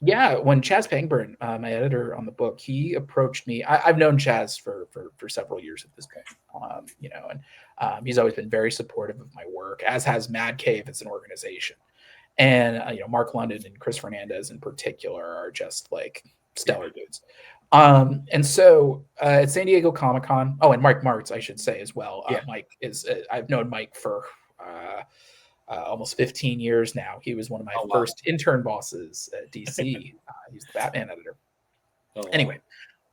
Yeah, when Chaz Pangburn, my editor on the book, he approached me. I've known Chaz for several years at this point, and he's always been very supportive of my work, as has Mad Cave as an organization. And Mark London and Chris Fernandez in particular are just like stellar dudes. And so at San Diego Comic-Con, and Mike Martz, I should say as well. Mike is I've known Mike for almost 15 years now. He was one of my first intern bosses at DC. He's the Batman editor. Anyway,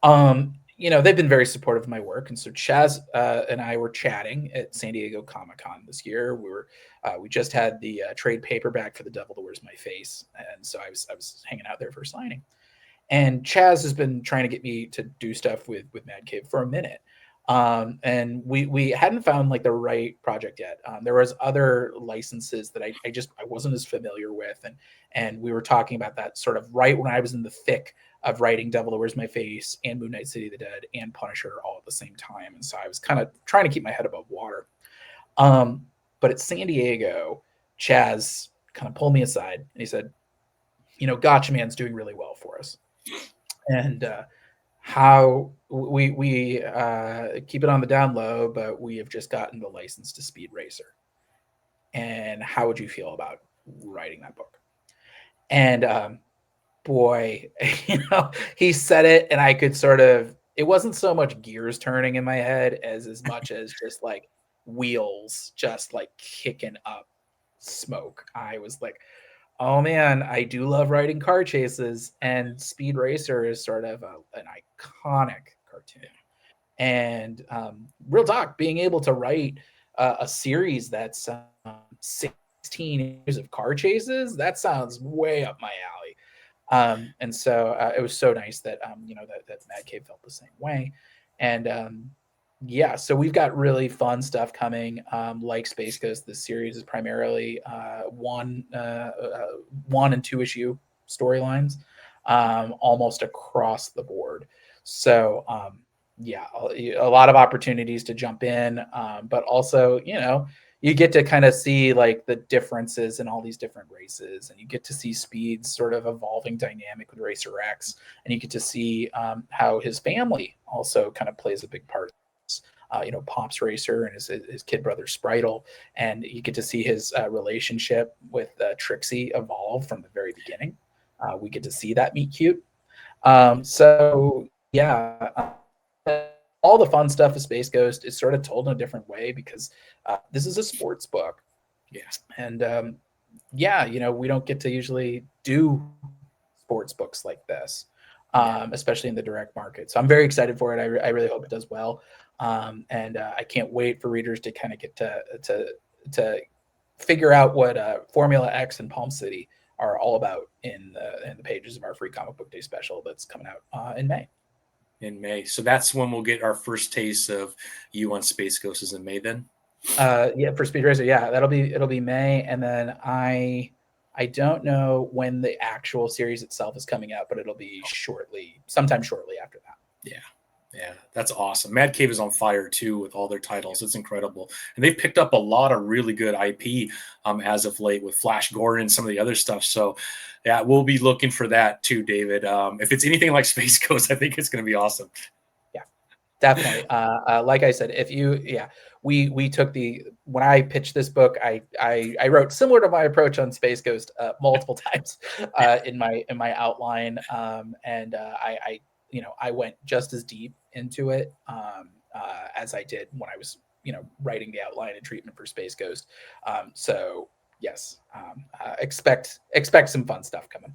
they've been very supportive of my work, and so Chaz and I were chatting at San Diego Comic-Con this year. We just had the trade paperback for The Devil That Wears My Face, and so I was hanging out there for a signing. And Chaz has been trying to get me to do stuff with Mad Cave for a minute. And we hadn't found like the right project yet. There was other licenses that I wasn't as familiar with. And we were talking about that sort of right when I was in the thick of writing Devil That Wears My Face and Moon Knight City of the Dead and Punisher all at the same time. And so I was kind of trying to keep my head above water. But at San Diego, Chaz kind of pulled me aside and he said, Gotcha Man's doing really well for us. And how we keep it on the down low, but we have just gotten the license to Speed Racer. And how would you feel about writing that book? And boy, he said it, and I could sort of. It wasn't so much gears turning in my head as much as just like wheels, just like kicking up smoke. I was like, oh man, I do love writing car chases, and Speed Racer is sort of an iconic cartoon. And real talk, being able to write a series that's 16 years of car chases, that sounds way up my alley. And so it was so nice that that Mad Cave felt the same way. And yeah, so we've got really fun stuff coming. Like Space Ghost, this series is primarily one and two issue storylines, almost across the board. So yeah, a lot of opportunities to jump in, but also you get to kind of see like the differences in all these different races, and you get to see Speed's sort of evolving dynamic with Racer X, and you get to see how his family also kind of plays a big part. Pops Racer and his kid brother Spritel, and you get to see his relationship with Trixie evolve from the very beginning. We get to see that meet cute. So yeah, all the fun stuff of Space Ghost is sort of told in a different way because this is a sports book. Yeah, and yeah, we don't get to usually do sports books like this. Especially in the direct market. So I'm very excited for it. I really hope it does well. And I can't wait for readers to kind of get to figure out what Formula X and Palm City are all about in the pages of our free comic book day special that's coming out in May. In May. So that's when we'll get our first taste of you on Space Ghost, is in May then? Yeah, for Speed Racer. Yeah, it'll be May. And then I don't know when the actual series itself is coming out, but it'll be sometime shortly after that. Yeah, that's awesome. Mad Cave is on fire too with all their titles. It's incredible, and they've picked up a lot of really good IP as of late with Flash Gordon and some of the other stuff. So, yeah, we'll be looking for that too, David. If it's anything like Space Ghost, I think it's going to be awesome. Yeah, definitely. Like I said, we took when I pitched this book, I wrote similar to my approach on Space Ghost multiple times in my outline, and I went just as deep into it as I did when I was writing the outline and treatment for Space Ghost. So yes, expect some fun stuff coming.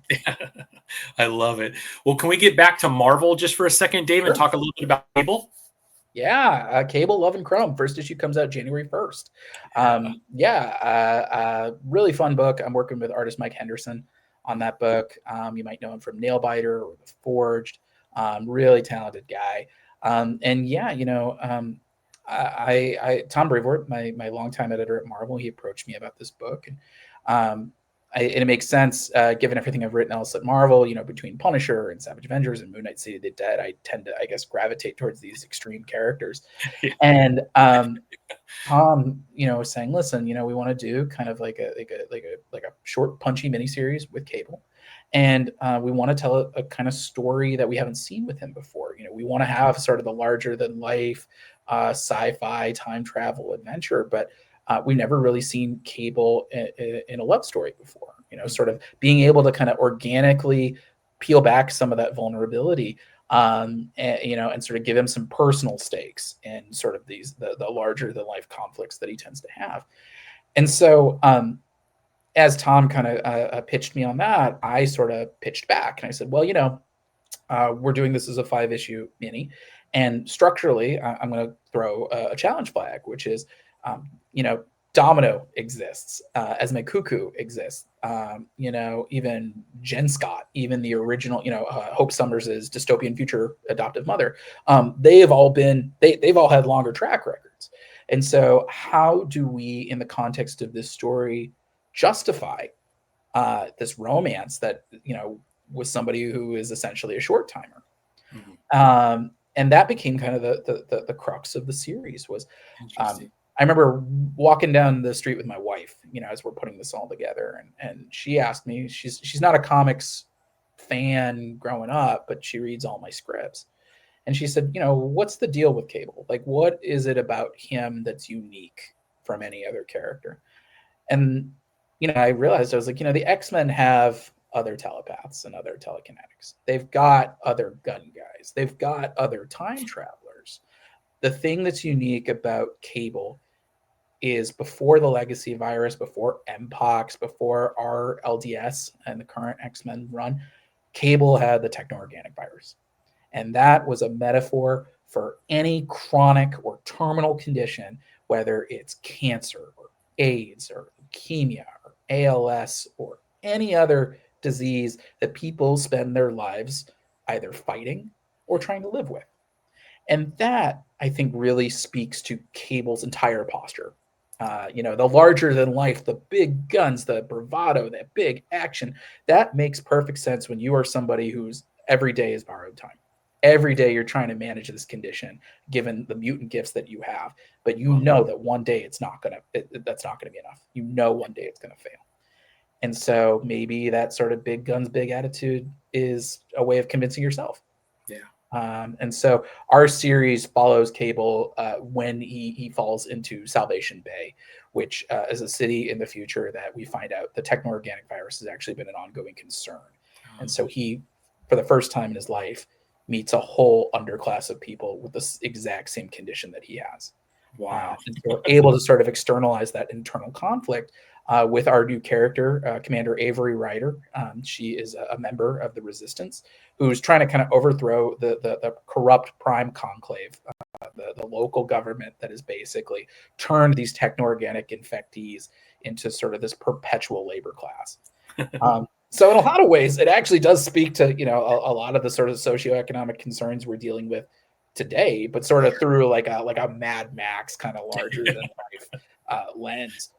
I love it. Well, can we get back to Marvel just for a second, Dave, and talk a little bit about Cable? Yeah, Cable, Love and Chrome. First issue comes out January 1st. Yeah. Really fun book. I'm working with artist Mike Henderson on that book. You might know him from Nailbiter or The Forged. Really talented guy. And yeah, Tom Brevoort, my longtime editor at Marvel, he approached me about this book, and and it makes sense given everything I've written else at Marvel. Between Punisher and Savage Avengers and Moon Knight City of the Dead, I tend to, I guess, gravitate towards these extreme characters. Yeah. And Tom, was saying, listen, we want to do kind of like a short, punchy miniseries with Cable, and we want to tell a kind of story that we haven't seen with him before. We want to have sort of the larger than life sci-fi time travel adventure, but we've never really seen Cable in a love story before. Sort of being able to kind of organically peel back some of that vulnerability, and sort of give him some personal stakes in sort of the larger than life conflicts that he tends to have. And so, as Tom kind of pitched me on that, I sort of pitched back and I said, well, we're doing this as a 5-issue mini, and structurally, I'm going to throw a challenge flag, which is, Domino exists, Esme Cuckoo exists, even Jen Scott, even the original, Hope Summers' dystopian future adoptive mother. They've all had longer track records, and so how do we, in the context of this story, justify this romance that with somebody who is essentially a short timer? And that became kind of the crux of the series. Was Interesting. I remember walking down the street with my wife, as we're putting this all together, and she asked me, she's not a comics fan growing up, but she reads all my scripts, and she said, what's the deal with Cable? Like, what is it about him that's unique from any other character? And I realized, I was like, the X-Men have other telepaths and other telekinetics. They've got other gun guys. They've got other time travelers. The thing that's unique about Cable is, before the Legacy virus, before Mpox, before our LDS and the current X-Men run, Cable had the techno-organic virus. And that was a metaphor for any chronic or terminal condition, whether it's cancer or AIDS or leukemia or ALS or any other disease that people spend their lives either fighting or trying to live with. And that, I think, really speaks to Cable's entire posture. The larger than life, the big guns, the bravado, that big action, that makes perfect sense when you are somebody whose every day is borrowed time. Every day you're trying to manage this condition, given the mutant gifts that you have, but that one day that's not gonna be enough. One day it's gonna fail. And so maybe that sort of big guns, big attitude is a way of convincing yourself. Yeah. And so our series follows Cable when he falls into Salvation Bay, which is a city in the future that we find out the techno-organic virus has actually been an ongoing concern. And so he, for the first time in his life, meets a whole underclass of people with this exact same condition that he has. Wow. And so we're able to sort of externalize that internal conflict with our new character, Commander Avery Ryder. She is a member of the Resistance who's trying to kind of overthrow the corrupt Prime Conclave, the local government that has basically turned these techno-organic infectees into sort of this perpetual labor class. So in a lot of ways, it actually does speak to, a lot of the sort of socioeconomic concerns we're dealing with today, but sort of through like a Mad Max kind of larger than life lens.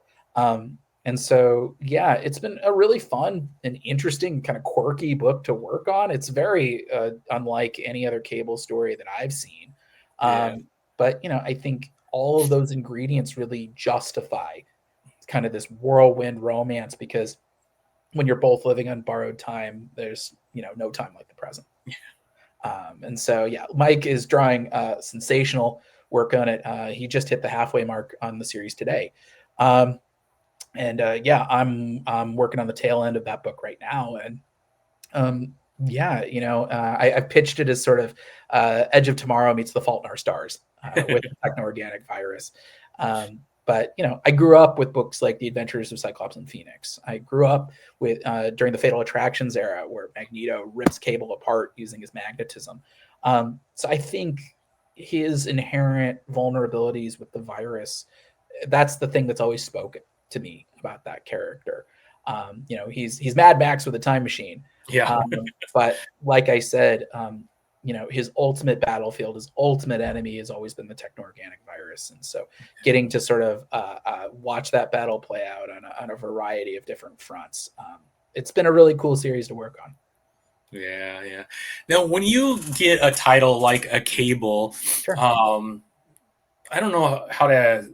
And so, yeah, it's been a really fun and interesting kind of quirky book to work on. It's very unlike any other Cable story that I've seen. But, I think all of those ingredients really justify kind of this whirlwind romance, because when you're both living on borrowed time, there's, no time like the present. And so, yeah, Mike is drawing sensational work on it. He just hit the halfway mark on the series today. I'm working on the tail end of that book right now. And I've pitched it as sort of Edge of Tomorrow meets The Fault in Our Stars with the techno-organic virus. But I grew up with books like The Adventures of Cyclops and Phoenix. I grew up with during the Fatal Attractions era, where Magneto rips Cable apart using his magnetism. So I think his inherent vulnerabilities with the virus, that's the thing that's always spoken to me about that character. He's Mad Max with a time machine, Yeah. but like I said, his ultimate battlefield, his ultimate enemy, has always been the techno-organic virus, and so getting to sort of watch that battle play out on a variety of different fronts, it's been a really cool series to work on. Yeah, yeah. Now, when you get a title like a Cable, Sure. um, I don't know how to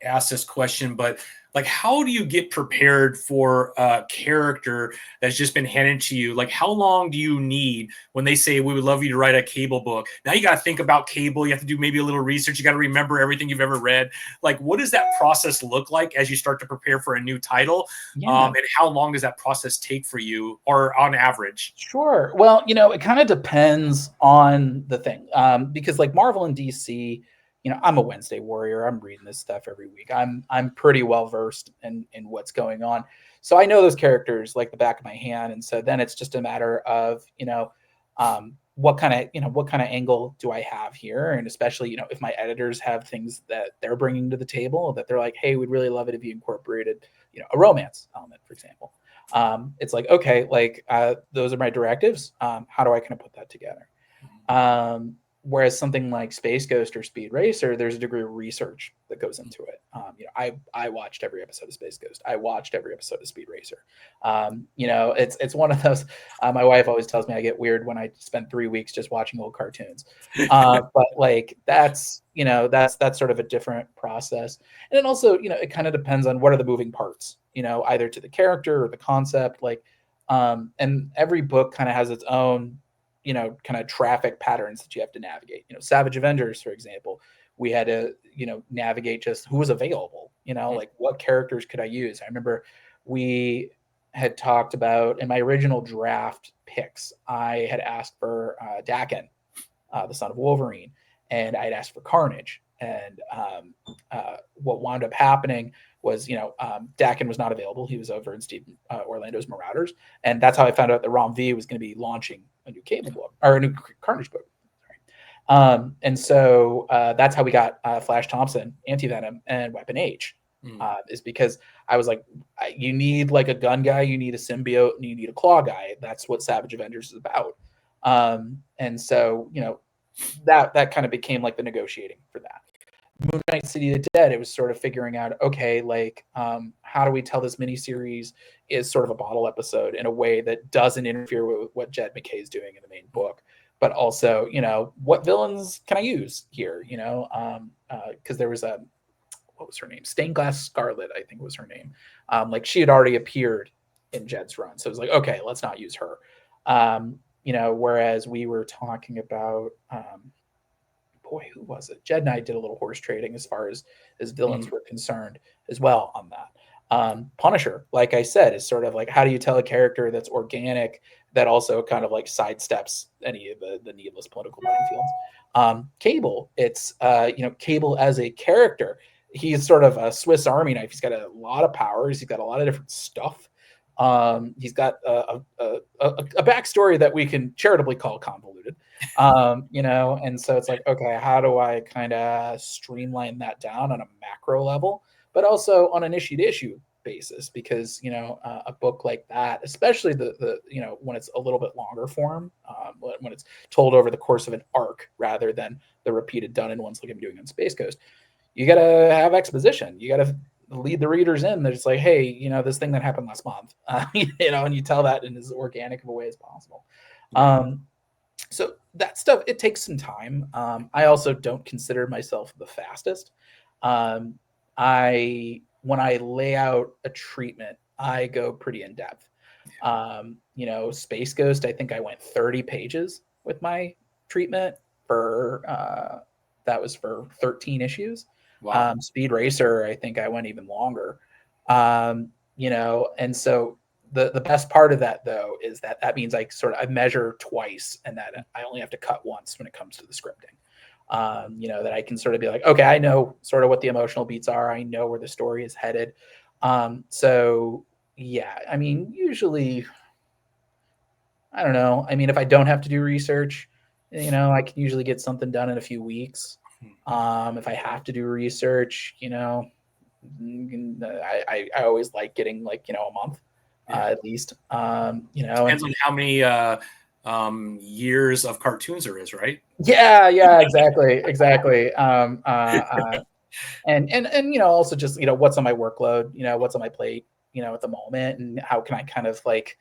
ask this question, but like, how do you get prepared for a character that's just been handed to you? Like, how long do you need when they say we would love you to write a Cable book? Now you got to think about Cable. You have to do maybe a little research. You got to remember everything you've ever read. Like, what does that process look like as you start to prepare for a new title? Yeah. And how long does that process take for you, or on average? Sure. Well, it kind of depends on the thing. Because like Marvel and DC, I'm a Wednesday warrior. I'm reading this stuff every week. I'm pretty well versed in what's going on. So I know those characters like the back of my hand. And so then it's just a matter of, what kind of angle do I have here? And especially, if my editors have things that they're bringing to the table that they're like, hey, we'd really love it if you incorporated, a romance element, for example. It's like, okay, like those are my directives. How do I kind of put that together? Um, Whereas something like Space Ghost or Speed Racer, there's a degree of research that goes into it. I watched every episode of Space Ghost. I watched every episode of Speed Racer. It's one of those. My wife always tells me I get weird when I spend 3 weeks just watching old cartoons. But like that's sort of a different process. And then also, it kind of depends on what are the moving parts. Either to the character or the concept. And every book kind of has its own kind of traffic patterns that you have to navigate. Savage Avengers, for example, we had to, navigate just who was available, like what characters could I use? I remember we had talked about in my original draft picks, I had asked for Daken, the son of Wolverine, and I'd asked for Carnage. And what wound up happening was, Daken was not available. He was over in Steve Orlando's Marauders, and that's how I found out that Rom V was going to be launching a new Cable book or a new Carnage book. And so that's how we got Flash Thompson, Anti Venom, and Weapon H. Is because I was like, you need like a gun guy, you need a symbiote, and you need a claw guy. That's what Savage Avengers is about. And so that kind of became like the negotiating for that. Moon Knight City of the Dead, it was sort of figuring out, okay, like how do we tell this miniseries is sort of a bottle episode in a way that doesn't interfere with what Jed McKay is doing in the main book, but also, what villains can I use here? Because there was what was her name? Stained Glass Scarlet, I think was her name. Like she had already appeared in Jed's run, so it was like, okay, let's not use her. Whereas we were talking about boy, who was it? Jed and I did a little horse trading as far as villains were concerned as well on that. Punisher, like I said, is sort of like, how do you tell a character that's organic that also kind of like sidesteps any of the needless political minefields? Cable, it's Cable as a character. He's sort of a Swiss Army knife. He's got a lot of powers. He's got a lot of different stuff. He's got a backstory that we can charitably call convoluted. And so it's like, okay, how do I kind of streamline that down on a macro level, but also on an issue to issue basis? Because a book like that, especially the when it's a little bit longer form, when it's told over the course of an arc rather than the repeated done in ones like I'm doing on Space Coast, you got to have exposition. You got to lead the readers in. They're just like, hey, this thing that happened last month, and you tell that in as organic of a way as possible. So that stuff, it takes some time. I also don't consider myself the fastest. When I lay out a treatment, I go pretty in depth. Space Ghost, I think I went 30 pages with my treatment for that was for 13 issues. Wow. Speed Racer, I think I went even longer. And so the best part of that though is that means I measure twice and that I only have to cut once when it comes to the scripting. That I can sort of be like, okay, I know sort of what the emotional beats are. I know where the story is headed. So yeah, I mean, usually, I don't know. I mean, if I don't have to do research, I can usually get something done in a few weeks. If I have to do research, I always like getting like, a month, Yeah. at least. And Depends on how many years of cartoons there is, right? yeah, yeah, exactly, exactly. And also just what's on my workload, what's on my plate, at the moment, and how can I kind of like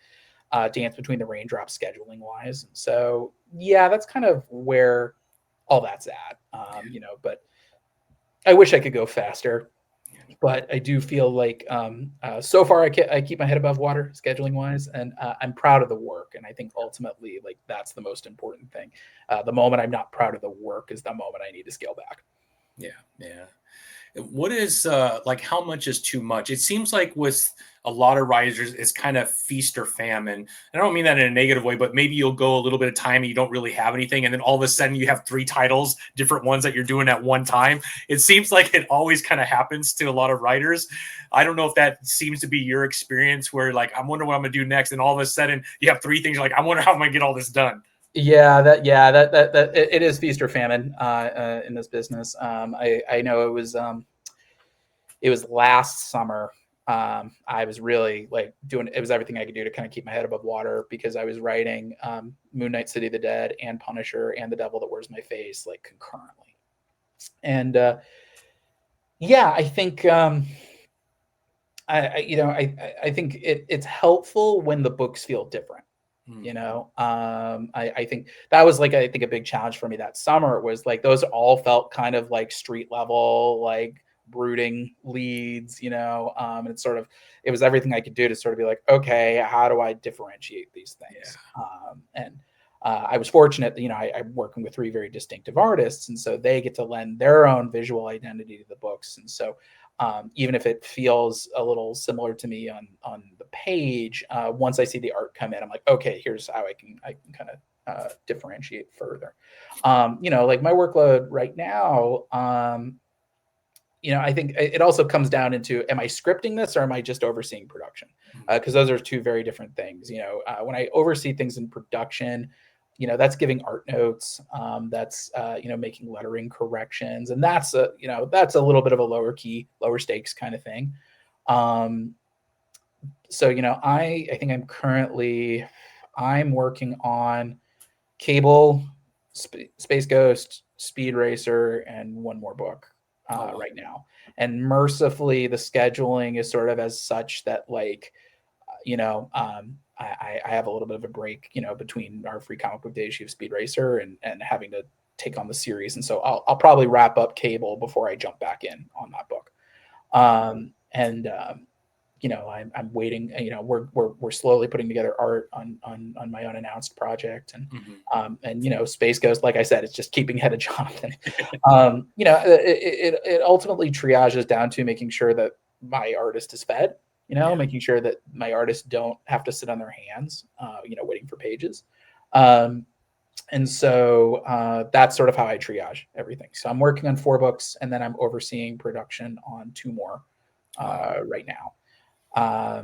dance between the raindrops scheduling wise. And so yeah, that's kind of where all that's at. But I wish I could go faster. Yeah. But I do feel like so far I keep my head above water scheduling wise, and I'm proud of the work. And I think ultimately, like that's the most important thing. The moment I'm not proud of the work is the moment I need to scale back. Yeah. Yeah. What is like how much is too much? It seems like with a lot of writers, it's kind of feast or famine. And I don't mean that in a negative way, but maybe you'll go a little bit of time and you don't really have anything, and then all of a sudden you have three titles, different ones that you're doing at one time. It seems like it always kind of happens to a lot of writers. I don't know if that seems to be your experience, where like I'm wondering what I'm gonna do next, and all of a sudden you have three things. You're like, I wonder how I'm gonna get all this done. Yeah, that it is feast or famine in this business. I know it was last summer. I was really like doing it was everything I could do to kind of keep my head above water because I was writing Moon Knight City of the Dead and Punisher and The Devil That Wears My Face like concurrently. And yeah, I think I think it's helpful when the books feel different. Mm, I think that was like I think a big challenge for me that summer. It was like those all felt kind of like street level, like brooding leads, and it was everything I could do to sort of be like, okay, how do I differentiate these yeah. things? And I was fortunate that I'm working with three very distinctive artists, and so they get to lend their own visual identity to the books, and so even if it feels a little similar to me on the page, once I see the art come in, I'm like, okay, here's how I can kind of differentiate further. Like my workload right now. I think it also comes down into, am I scripting this or am I just overseeing production? Mm, Because those are two very different things. When I oversee things in production, that's giving art notes, that's making lettering corrections, and that's a little bit of a lower stakes kind of thing. Um, so I think I'm working on Cable, Space Ghost, Speed Racer, and one more book oh wow. right now. And mercifully, the scheduling is sort of as such that like I have a little bit of a break, between our free comic book day issue of Speed Racer and having to take on the series. And so I'll probably wrap up Cable before I jump back in on that book. And I'm waiting. We're slowly putting together art on my unannounced project, Mhm. and Space Ghost, like I said, it's just keeping head of Jonathan. It ultimately triages down to making sure that my artist is fed. Yeah. Making sure that my artists don't have to sit on their hands, waiting for pages. Um, and so that's sort of how I triage everything. So I'm working on 4 books, and then I'm overseeing production on 2 more Wow. right now. I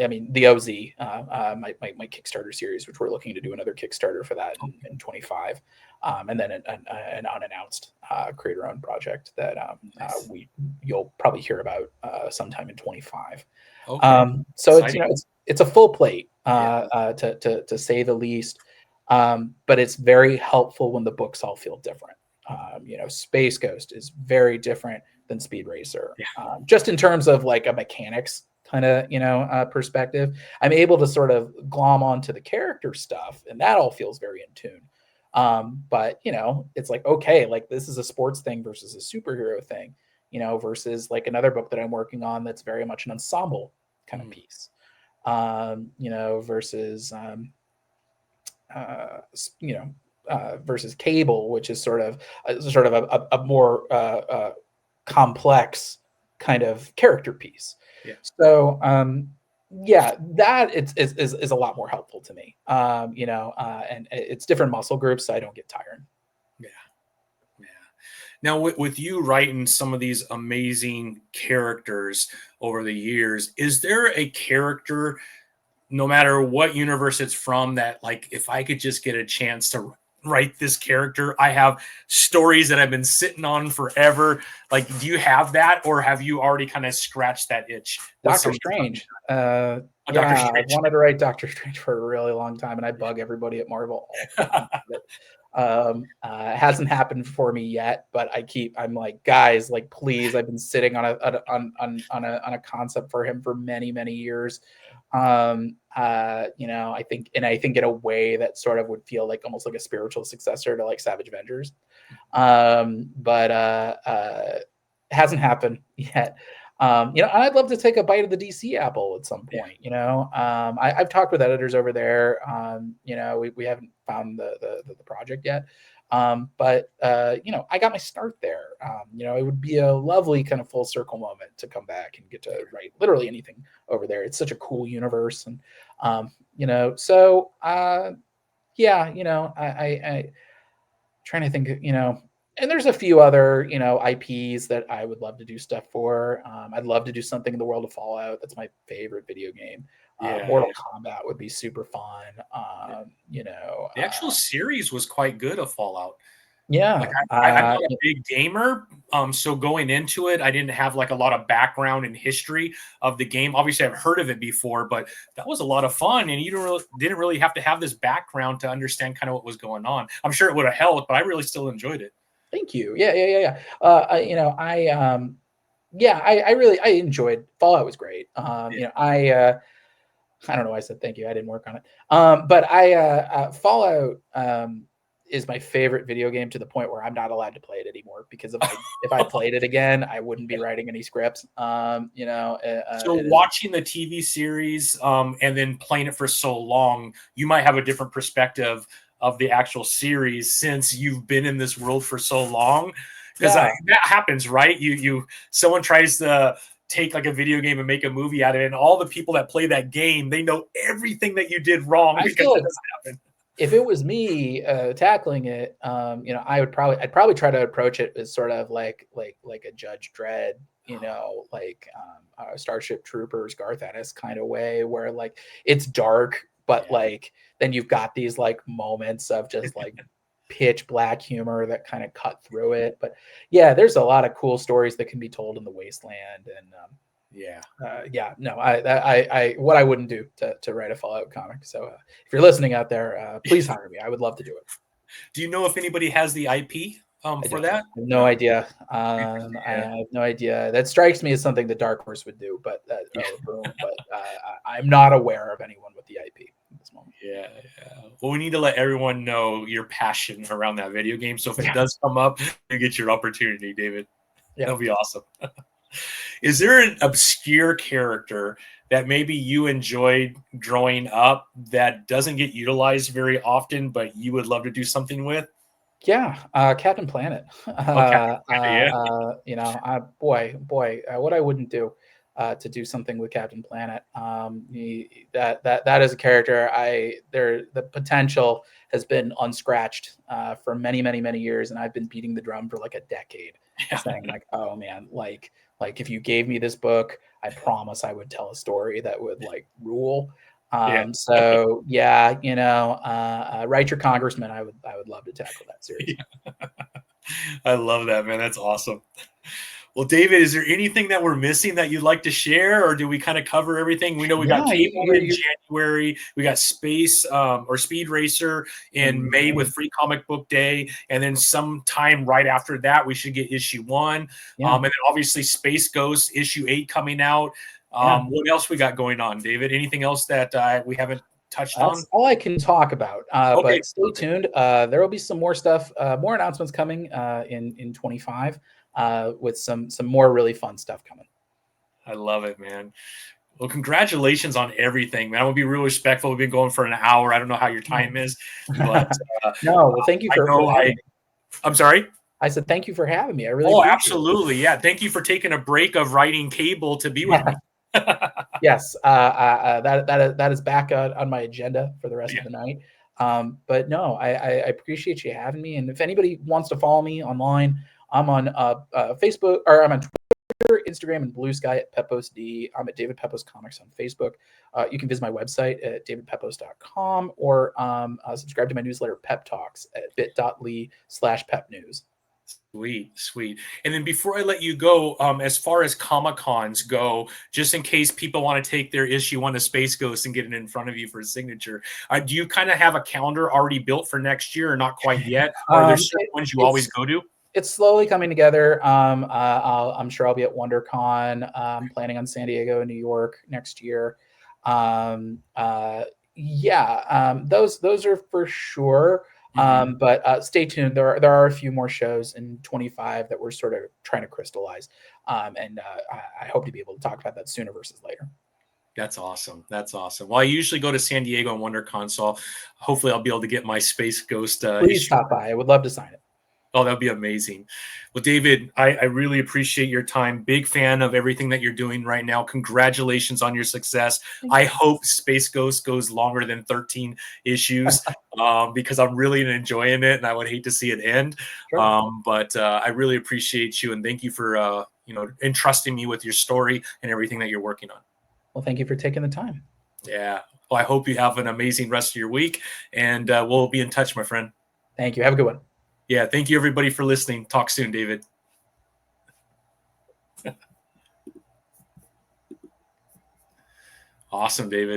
mean, the OZ, my Kickstarter series, which we're looking to do another Kickstarter for that in 25, and then an unannounced creator owned project that Nice. you'll probably hear about sometime in 25. Okay. So it's Exciting. it's a full plate, Yeah. to say the least. But it's very helpful when the books all feel different. Space Ghost is very different than Speed Racer, Yeah. just in terms of like a mechanics kind of perspective. I'm able to sort of glom onto the character stuff, and that all feels very in tune. But it's like, okay, like this is a sports thing versus a superhero thing, versus like another book that I'm working on that's very much an ensemble kind of Mm, piece. Versus uh, versus Cable, which is sort of a more complex kind of character piece. yeah. So yeah, that is a lot more helpful to me. And it's different muscle groups, so I don't get tired. Yeah. Yeah. Now, with you writing some of these amazing characters over the years, is there a character, no matter what universe it's from, that like if I could just get a chance to write this character. I have stories that I've been sitting on forever. Like, do you have that, or have you already kind of scratched that itch with Doctor some of the stuff Strange. Doctor Yeah, I've Strange? wanted to write Doctor Strange for a really long time, and I bug everybody at Marvel all the time. It hasn't happened for me yet, but I'm like, guys, like, please, I've been sitting on a concept for him for many, many years. I think in a way that sort of would feel like almost like a spiritual successor to like Savage Avengers. But it hasn't happened yet. I'd love to take a bite of the DC apple at some Yeah, point. I've talked with editors over there. We haven't found the project yet. But I got my start there. It would be a lovely kind of full circle moment to come back and get to write literally anything over there. It's such a cool universe, and so yeah, I trying to think, and there's a few other, IPs that I would love to do stuff for. I'd love to do something in the world of Fallout. That's my favorite video game. yeah, Mortal yeah. Kombat would be super fun. The actual series was quite good of Fallout. Like Yeah, I'm not a big gamer, so going into it, I didn't have like a lot of background and history of the game. Obviously, I've heard of it before, but that was a lot of fun, and you didn't really have to have this background to understand kind of what was going on. I'm sure it would have helped, but I really still enjoyed it. thank you. Yeah. I really I enjoyed Fallout was great. Yeah. I don't know why I said thank you. I didn't work on it. But Fallout is my favorite video game to the point where I'm not allowed to play it anymore because if I played it again, I wouldn't be writing any scripts. So It is. watching the TV series and then playing it for so long, you might have a different perspective of the actual series since you've been in this world for so long. Because Yeah, that happens, right? Someone tries to take like a video game and make a movie out of it, and all the people that play that game, they know everything that you did wrong I because feel it like doesn't happen. if it was me tackling it, I'd probably try to approach it as sort of like a Judge Dredd, like Starship Troopers, Garth Ennis kind of way, where like it's dark, but Yeah. like then you've got these like moments of just like pitch black humor that kind of cut through it. But yeah, there's a lot of cool stories that can be told in the Wasteland, and Yeah. yeah, no, what I wouldn't do to write a Fallout comic. So if you're listening out there, please hire me. I would love to do it. Do you know if anybody has the IP I for don't. that? I have no No. idea. I Yeah. have no idea. That strikes me as something the Dark Horse would do, but Yeah. or Boom. But I'm not aware of anyone with the IP at this moment. Yeah, yeah. Well, we need to let everyone know your passion around that video game. So if it Yeah, does come up, you get your opportunity, David. yeah, That'll be awesome. Is there an obscure character that maybe you enjoyed growing up that doesn't get utilized very often, but you would love to do something with? yeah. Captain Planet. Okay. Yeah. What I wouldn't do to do something with Captain Planet. That is a character. The potential has been unscratched for many, many, many years, and I've been beating the drum for like a decade, Yeah. saying like, oh man, like if you gave me this book, I promise I would tell a story that would like rule. Yeah. Okay. So yeah, write your congressman. I would love to tackle that series. I love that, man. That's awesome. Well, David, is there anything that we're missing that you'd like to share, or do we kind of cover everything? We know we got Yeah, Cable in January, we got Space or Speed Racer in May with Free Comic Book Day, and then sometime right after that, we should get issue 1, yeah, and then obviously Space Ghost issue 8 coming out. yeah. What else we got going on, David? Anything else that we haven't touched on? That's all I can talk about. Okay, But stay perfect. tuned. There will be some more stuff, more announcements coming in 25 with some more really fun stuff coming. I love it, man. Well, congratulations on everything, man. I will be real respectful. We've been going for an hour. I don't know how your time is, but uh, No, well, thank you I for know having me. I'm sorry. I said thank you for having me. I really Oh, appreciate it. absolutely. Yeah. Thank you for taking a break of writing Cable to be with me. Yes, that is back on my agenda for the rest Yeah. of the night. But no, I appreciate you having me. And if anybody wants to follow me online, I'm on Facebook, or I'm on Twitter Twitter, Instagram, and Blue Sky at Pepose D. I'm at David Pepose Comics on Facebook. You can visit my website at davidpepose.com or subscribe to my newsletter, Pep Talks, at bit.ly/pepnews. Sweet, sweet. And then before I let you go, as far as Comic Cons go, just in case people want to take their issue on the Space Ghost and get it in front of you for a signature, do you kind of have a calendar already built for next year, or not quite yet? Or are there certain ones you always go to? It's slowly coming together. I'm sure I'll be at WonderCon. Planning on San Diego and New York next year. Those are for sure. But stay tuned. There are a few more shows in 25 that we're sort of trying to crystallize. I hope to be able to talk about that sooner versus later. That's awesome. That's awesome. Well, I usually go to San Diego and WonderCon, so hopefully I'll be able to get my Space Ghost Please stop by. I would love to sign it. Oh, that'd be amazing. Well, David, I really appreciate your time. Big fan of everything that you're doing right now. Congratulations on your success. I hope Space Ghost goes longer than 13 issues because I'm really enjoying it, and I would hate to see it end. Sure. But I really appreciate you, and thank you for entrusting me with your story and everything that you're working on. Well, thank you for taking the time. Yeah. Well, I hope you have an amazing rest of your week, and we'll be in touch, my friend. Thank you. Have a good one. Yeah, thank you, everybody, for listening. Talk soon, David. Awesome, David.